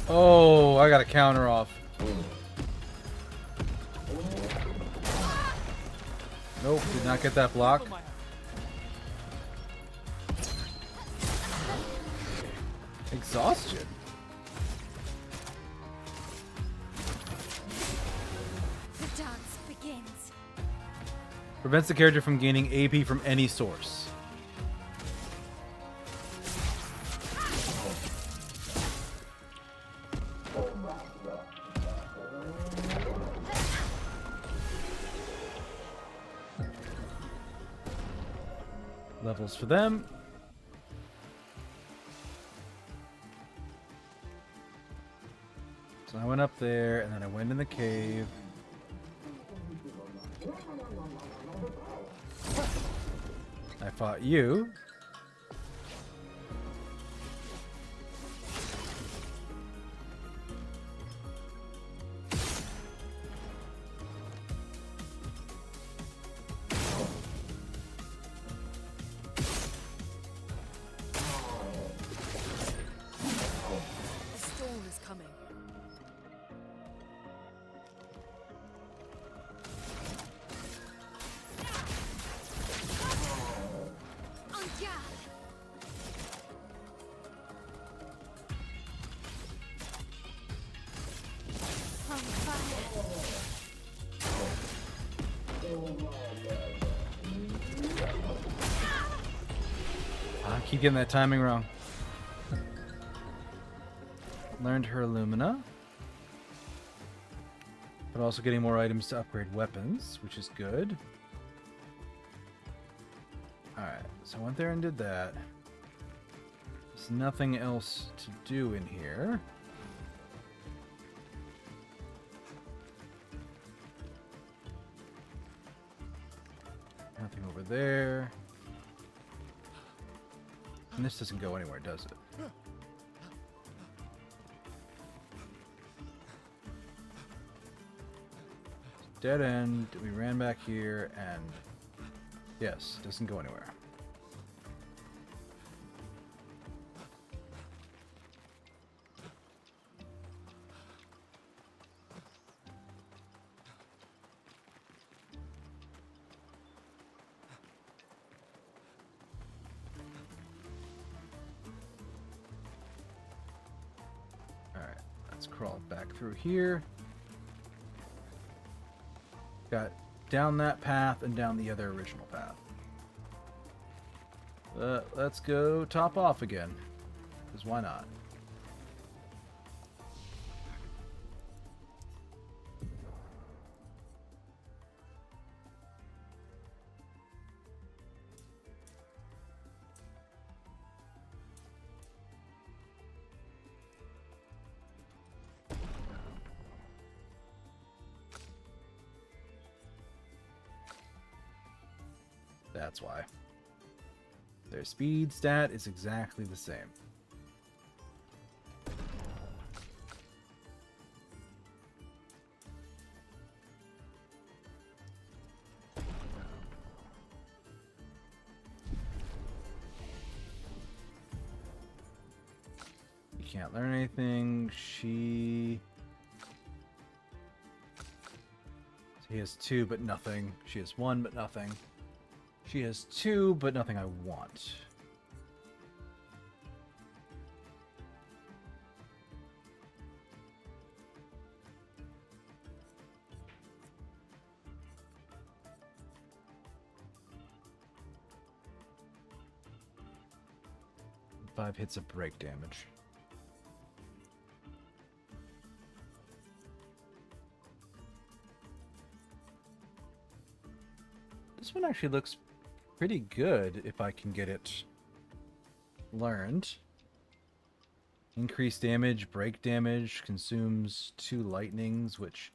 S2: Oh, I got a counter off. Nope, did not get that block. Exhaustion.
S1: The dance begins.
S2: Prevents the character from gaining AP from any source. Levels for them. So I went up there, and then I went in the cave. I fought you. I keep getting that timing wrong. Learned her Illumina. But also getting more items to upgrade weapons, which is good. Alright, so I went there and did that. There's nothing else to do in here. Nothing over there. And this doesn't go anywhere, does it? Dead end. We ran back here and yes, doesn't go anywhere. Alright, let's crawl back through here. Got down that path and down the other original path. Let's go top off again. Because why not? That's why. Their speed stat is exactly the same. You can't learn anything. He has 2 but nothing. She has 1 but nothing. She has 2, but nothing I want. Five hits of break damage. This one actually looks pretty good if I can get it learned. Increased damage, break damage, consumes 2 lightnings, which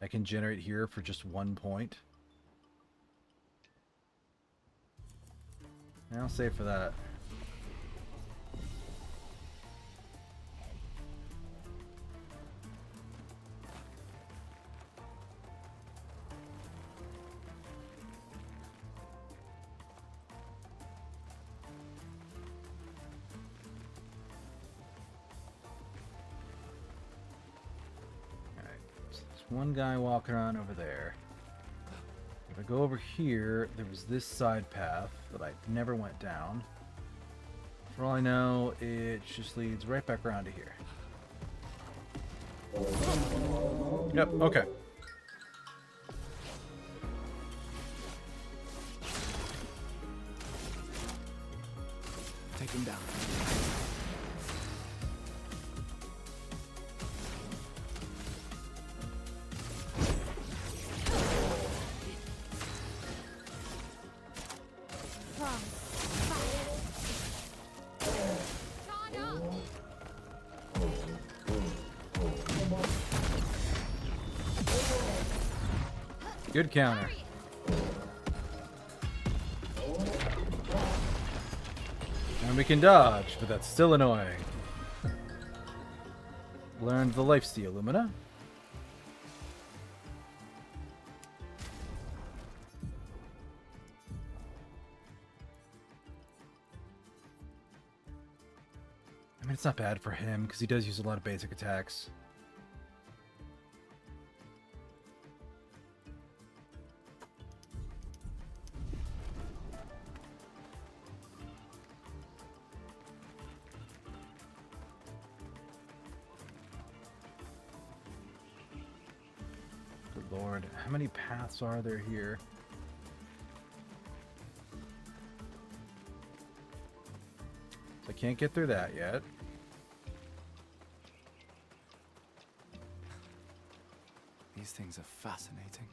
S2: I can generate here for just 1 point. And I'll save for that. One guy walking around over there. If I go over here, there was this side path that I never went down. For all I know, it just leads right back around to here. Yep, okay.
S3: Take him down.
S2: Good counter. And we can dodge, but that's still annoying. Learned the lifesteal, Lumina. I mean, it's not bad for him, because he does use a lot of basic attacks. Good lord, how many paths are there here? So I can't get through that yet.
S3: These things are fascinating.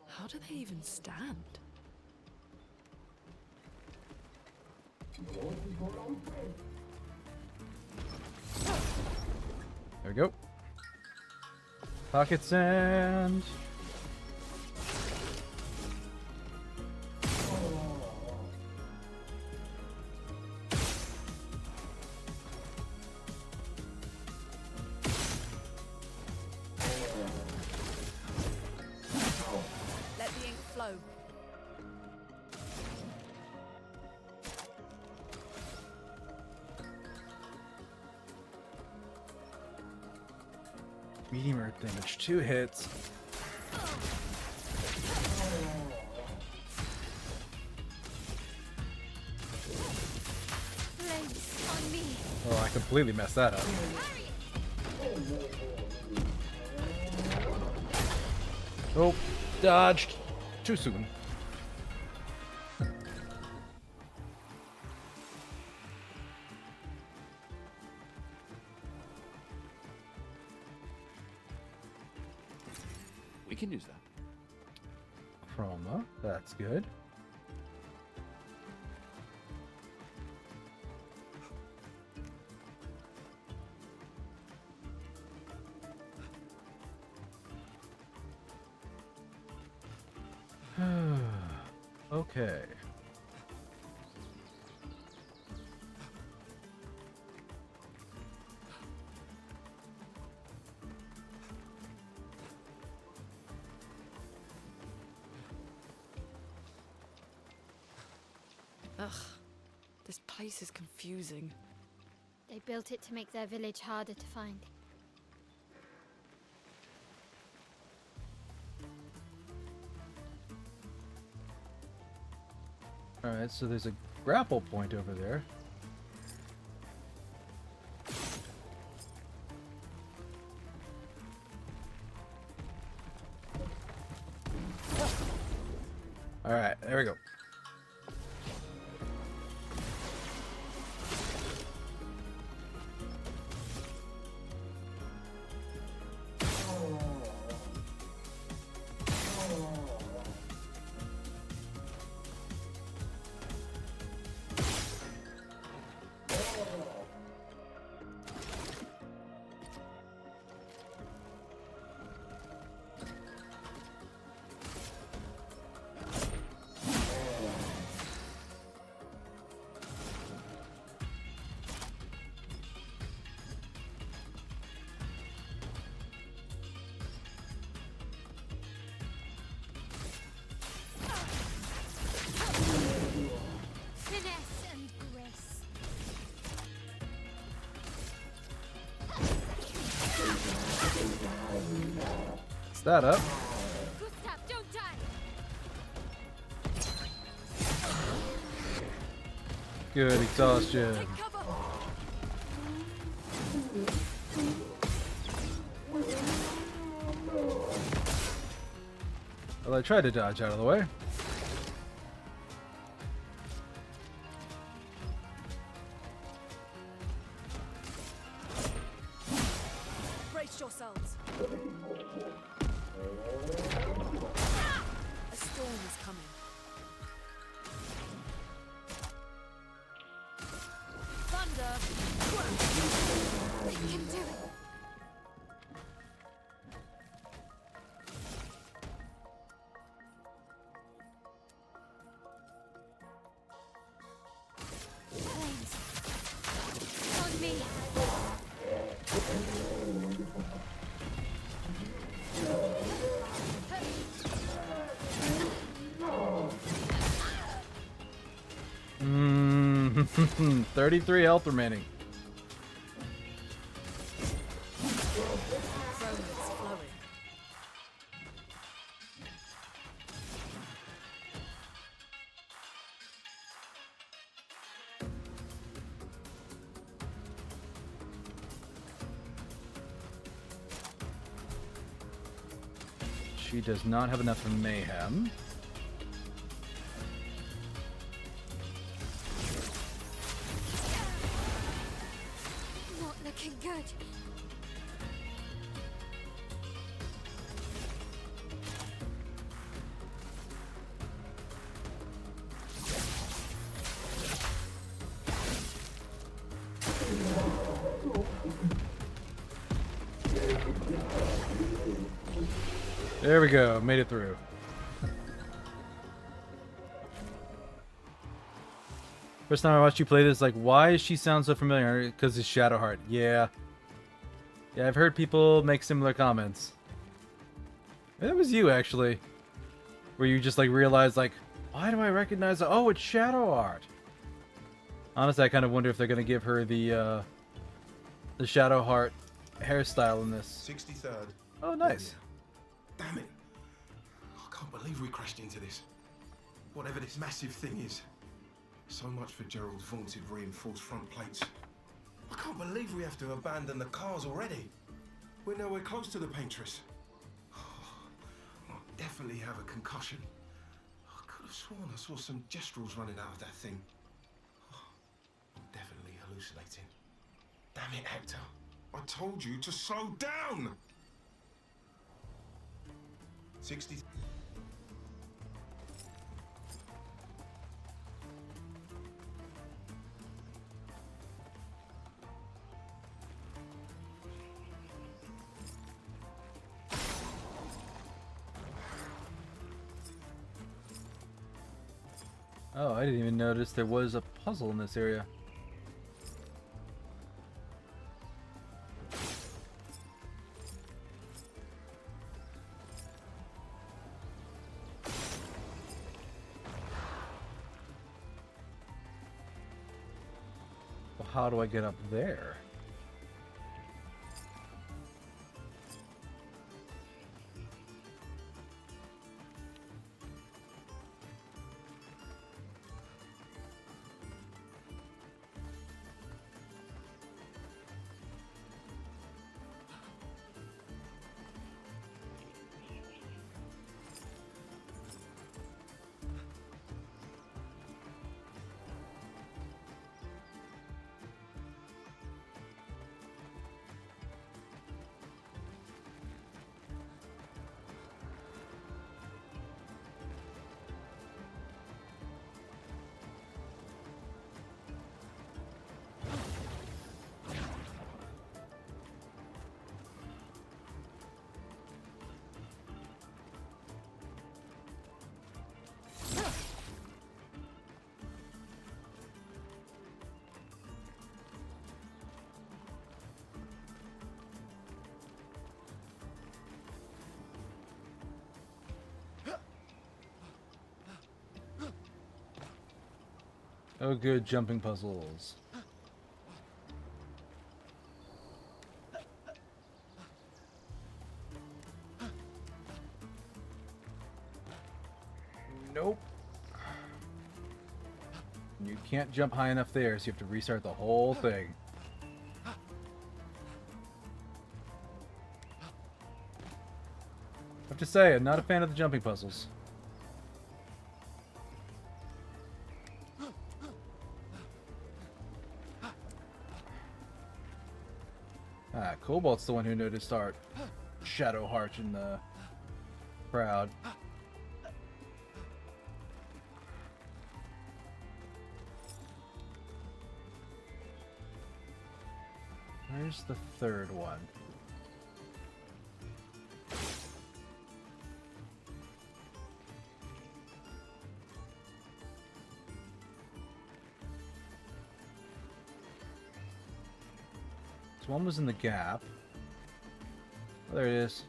S4: How do they even stand?
S2: we go. Pocket sand.
S4: Let the ink flow.
S2: Medium earth damage, 2 hits.
S1: Flames on me.
S2: Oh, I completely messed that up. Oh, dodged. Too soon.
S3: We can use that.
S2: Chroma, that's good. Okay.
S4: Ugh, this place is confusing.
S1: They built it to make their village harder to find.
S2: Alright, so there's a grapple point over there. Alright, there we go.
S1: Finesse and grace.
S2: Is that up?
S1: Gustav, don't die.
S2: Good exhaustion.
S4: Take cover!
S2: Well, I tried to dodge out of the way.
S4: Brace yourselves. A storm is coming. Thunder!
S1: They can do it. Flames on me.
S2: Mm, 33 health remaining.
S4: Chrome is flowing.
S2: She does not have enough of mayhem.
S1: Not looking good.
S2: There we go. Made it through. First time I watched you play this, like, why does she sound so familiar? Because it's Shadowheart. Yeah. Yeah, I've heard people make similar comments. It was you, actually. Where you just, like, realized, like, why do I recognize... Oh, it's Shadowheart. Honestly, I kind of wonder if they're going to give her the Shadowheart hairstyle in this.
S5: 63rd.
S2: Oh, nice.
S5: Damn it. I can't believe we crashed into this. Whatever this massive thing is. So much for Gerald's vaunted reinforced front plates. I can't believe we have to abandon the cars already. We're nowhere close to the paintress. I'll definitely have a concussion. I could have sworn I saw some gestrals running out of that thing. I'm definitely hallucinating. Damn it, Hector. I told you to slow down! 60...
S2: Oh, I didn't even notice there was a puzzle in this area. Well, how do I get up there? Oh, good jumping puzzles. Nope. You can't jump high enough there, so you have to restart the whole thing. I have to say, I'm not a fan of the jumping puzzles. Ah, Cobalt's the one who noticed our Shadowheart in the crowd. Where's the third one? So one was in the gap. Oh, there it is.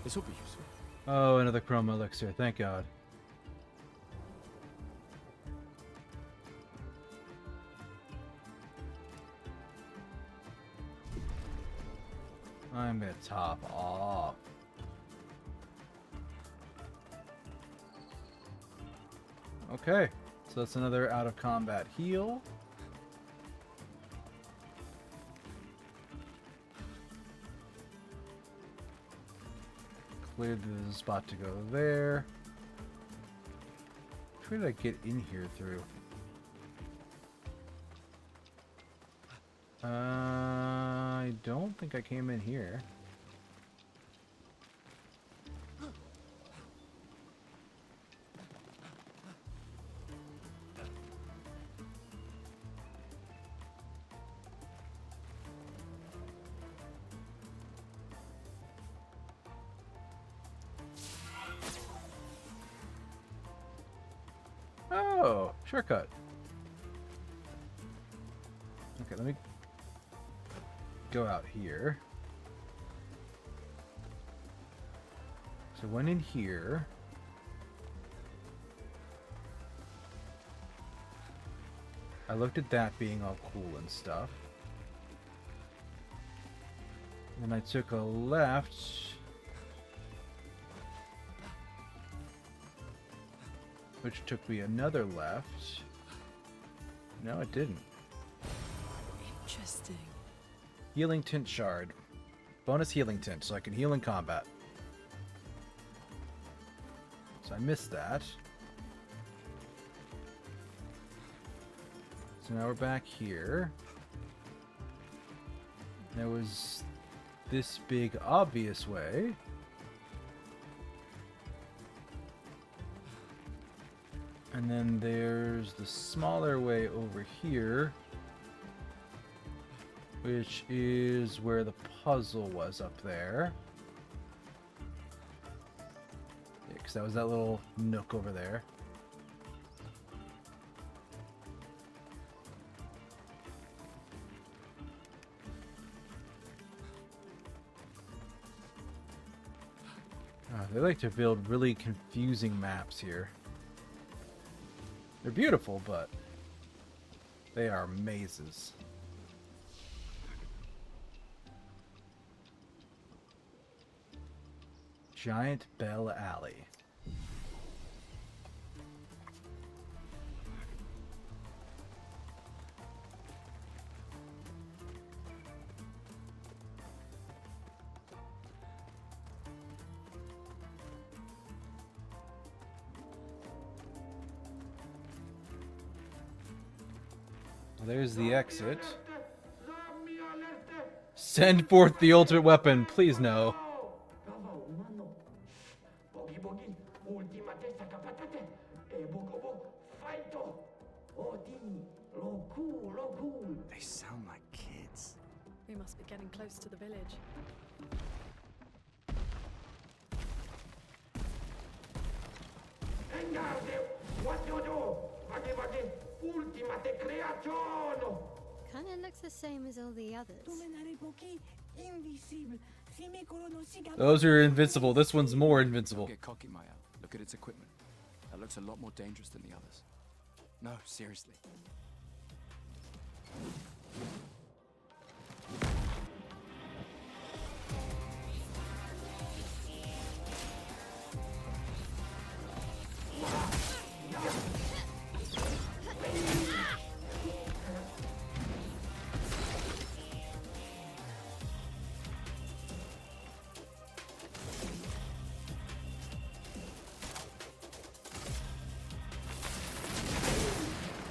S3: This will be useful.
S2: Oh, another chrome elixir. Thank God. I'm gonna top off. Okay, so that's another out of combat heal. Cleared the spot to go there. Where did I get in here through? I don't think I came in here. Shortcut. Okay, let me go out here. So went in here. I looked at that being all cool and stuff. Then I took a left. Which took me another left. No, it didn't.
S4: Interesting.
S2: Healing tint shard. Bonus healing tint, so I can heal in combat. So I missed that. So now we're back here. There was this big obvious way. And then there's the smaller way over here, which is where the puzzle was up there. Yeah, because that was that little nook over there. They like to build really confusing maps here. They're beautiful, but they are mazes. Giant Bell Alley. There's the exit. Send forth the ultimate weapon, please no.
S3: They sound like kids.
S4: We must be getting close to the village.
S1: Kinda looks the same as all the others.
S2: Those are invincible. This one's more invincible.
S3: Don't get cocky, Maelle. Look at its equipment. That looks a lot more dangerous than the others. No, seriously.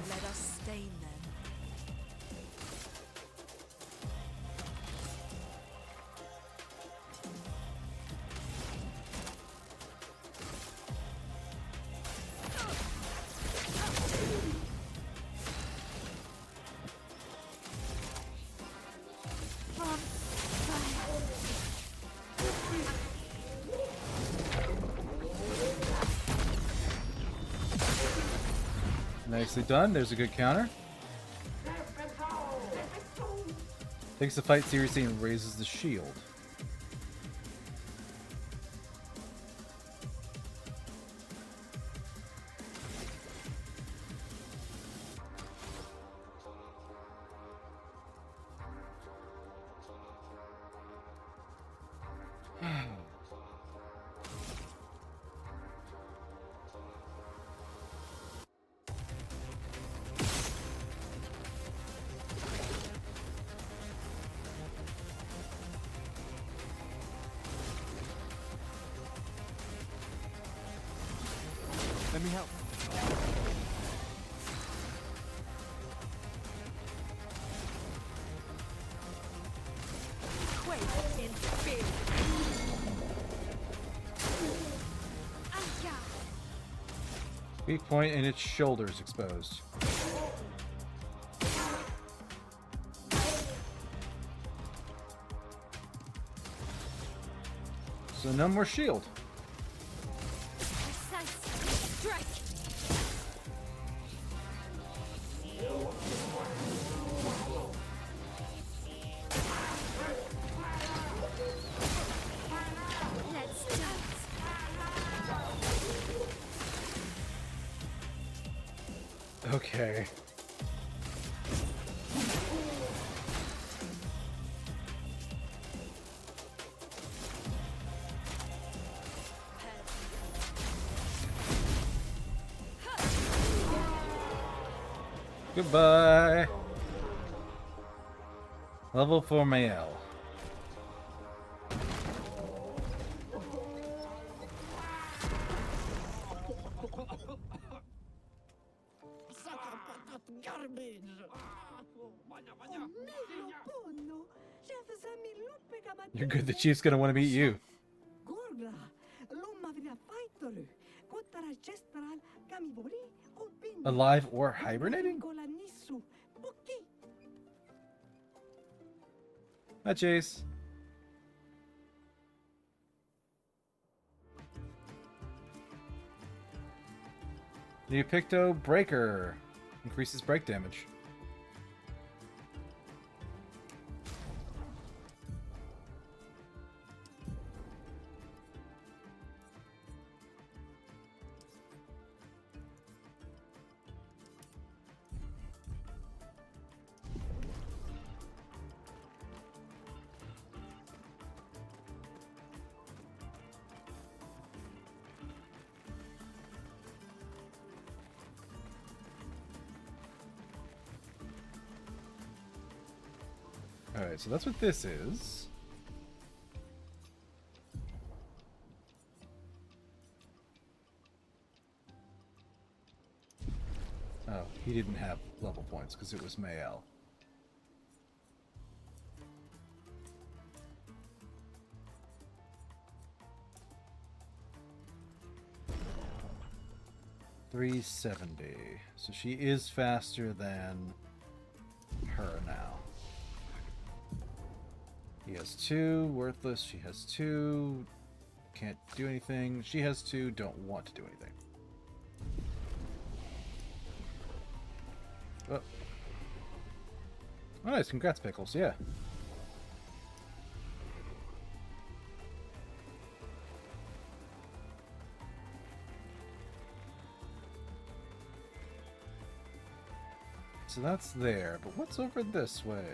S4: Let us stain them.
S2: Nicely done. There's a good counter. Takes the fight seriously and raises the shield.
S3: Let me help.
S4: Quake in fear.
S2: Weak point and its shoulders exposed. So no more shield. Okay. Goodbye. Level 4 Maelle. You're good. The chief's gonna want to meet you. Alive or hibernating? Hi, Chase. New Picto Breaker. Increases break damage. Alright, so that's what this is. Oh, he didn't have level points because it was Maelle. $370. So she is faster than her now. He has 2, worthless. She has 2, can't do anything. She has 2, don't want to do anything. Oh, oh nice, congrats, Pickles, yeah. So that's there, but what's over this way?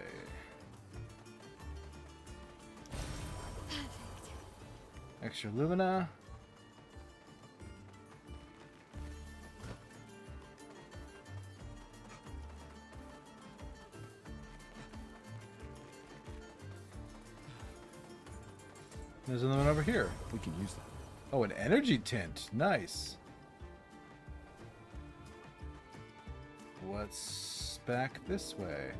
S2: Extra Lumina. There's another one over here.
S3: We can use that.
S2: Oh, an energy tint. Nice. What's back this way?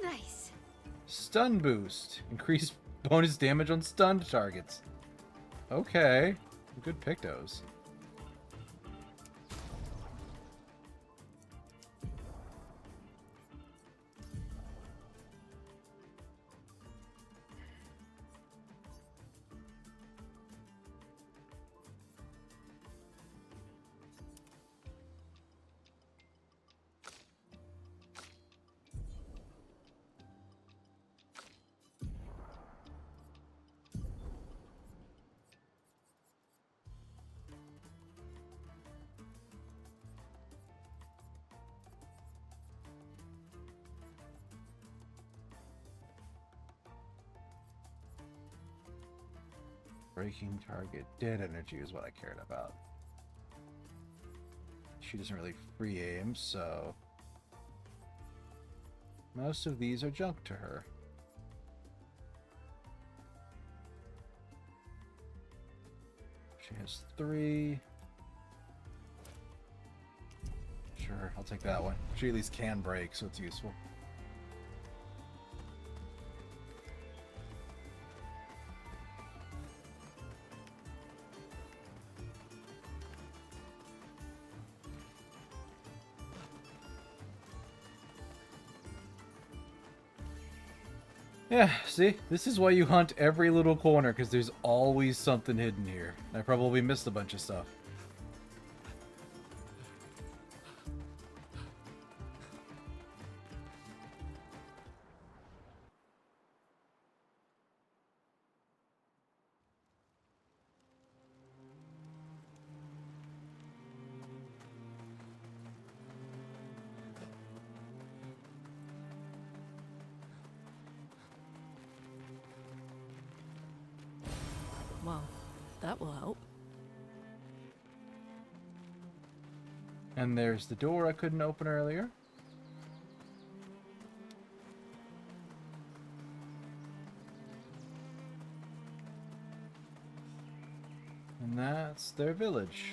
S1: Nice.
S2: Stun boost. Increased bonus damage on stunned targets. Okay. Good pictos. Breaking target. Dead energy is what I cared about. She doesn't really free aim, so most of these are junk to her. She has 3. Sure, I'll take that one. She at least can break, so it's useful. Yeah, see? This is why you hunt every little corner, because there's always something hidden here. I probably missed a bunch of stuff.
S4: That will help.
S2: And there's the door I couldn't open earlier. And that's their village.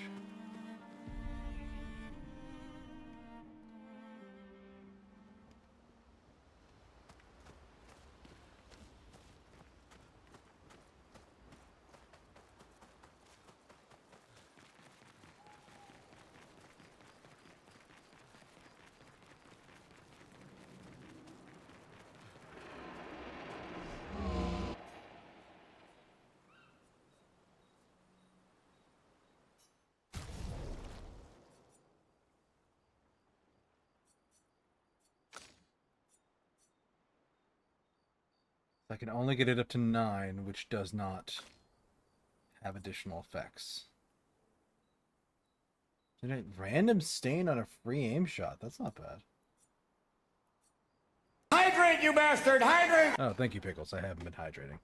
S2: I can only get it up to 9, which does not have additional effects. Random stain on a free aim shot. That's not bad.
S6: Hydrate, you bastard! Hydrate!
S2: Oh, thank you, Pickles. I haven't been hydrating.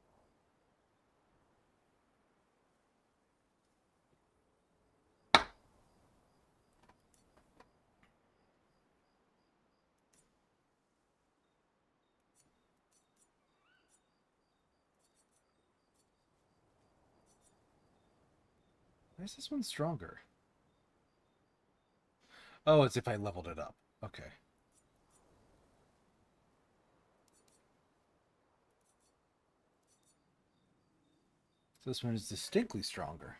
S2: Why is this one stronger? Oh, it's if I leveled it up. Okay. So this one is distinctly stronger.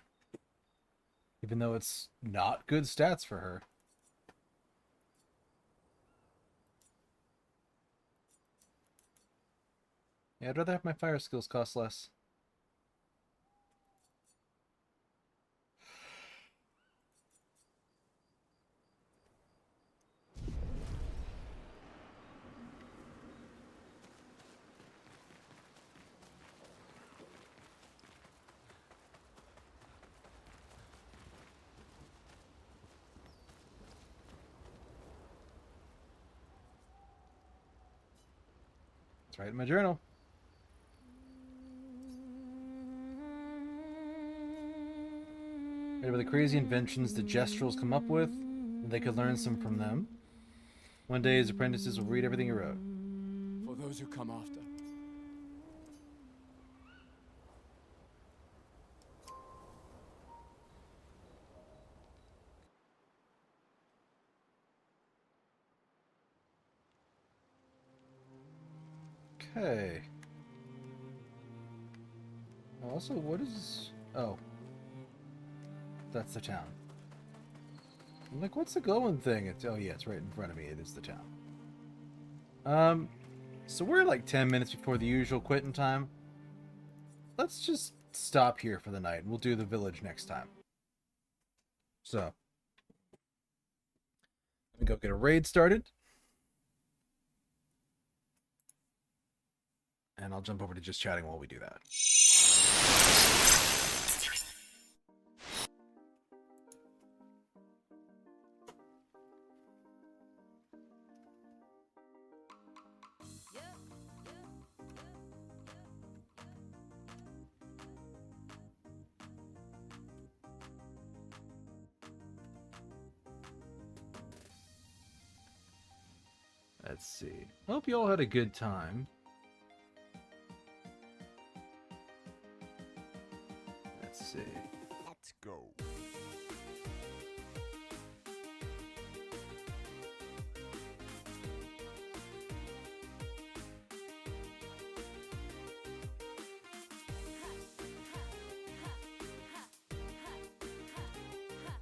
S2: Even though it's not good stats for her. Yeah, I'd rather have my fire skills cost less. That's right in my journal. Read about the crazy inventions the gestrals come up with, and they could learn some from them. One day his apprentices will read everything he wrote.
S3: For those who come after.
S2: Okay. Also, what is... Oh. That's the town. I'm like, what's the glowing thing? It's... Oh, yeah, it's right in front of me. It is the town. So we're like 10 minutes before the usual quitting time. Let's just stop here for the night, and we'll do the village next time. So. Let me go get a raid started. And I'll jump over to just chatting while we do that. Let's see. Hope you all had a good time. Let's see.
S6: Let's go.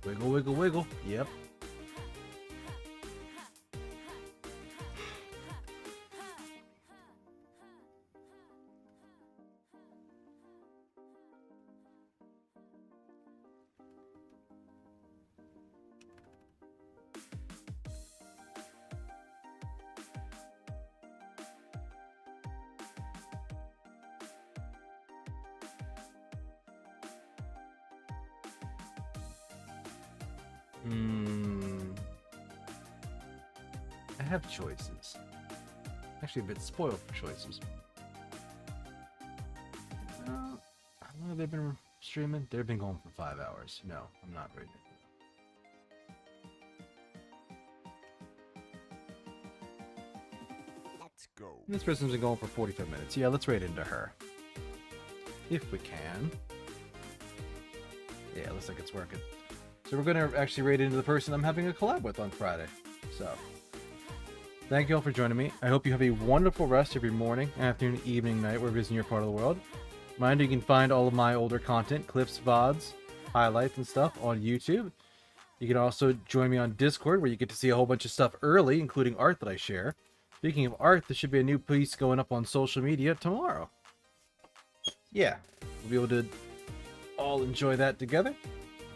S2: Wiggle, wiggle, wiggle. Yep. I have choices. Actually, a bit spoiled for choices. How long have they been streaming? They've been going for 5 hours. No, I'm not rating it.
S6: Let's go.
S2: This person's been going for 45 minutes. Yeah, let's raid into her. If we can. Yeah, looks like it's working. So we're going to actually raid into the person I'm having a collab with on Friday. So, thank you all for joining me. I hope you have a wonderful rest of your morning, afternoon, evening, night, wherever it is in your part of the world. Mind you can find all of my older content, clips, VODs, highlights, and stuff on YouTube. You can also join me on Discord, where you get to see a whole bunch of stuff early, including art that I share. Speaking of art, there should be a new piece going up on social media tomorrow. Yeah, we'll be able to all enjoy that together.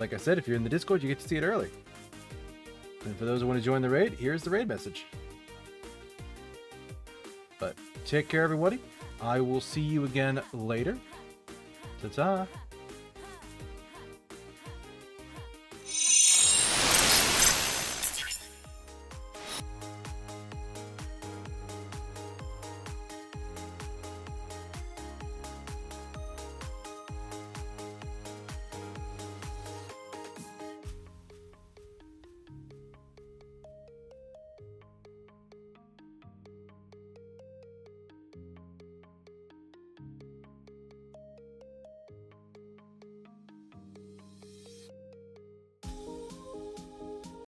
S2: Like I said, if you're in the Discord, you get to see it early. And for those who want to join the raid, here's the raid message. But take care, everybody. I will see you again later. Ta-ta.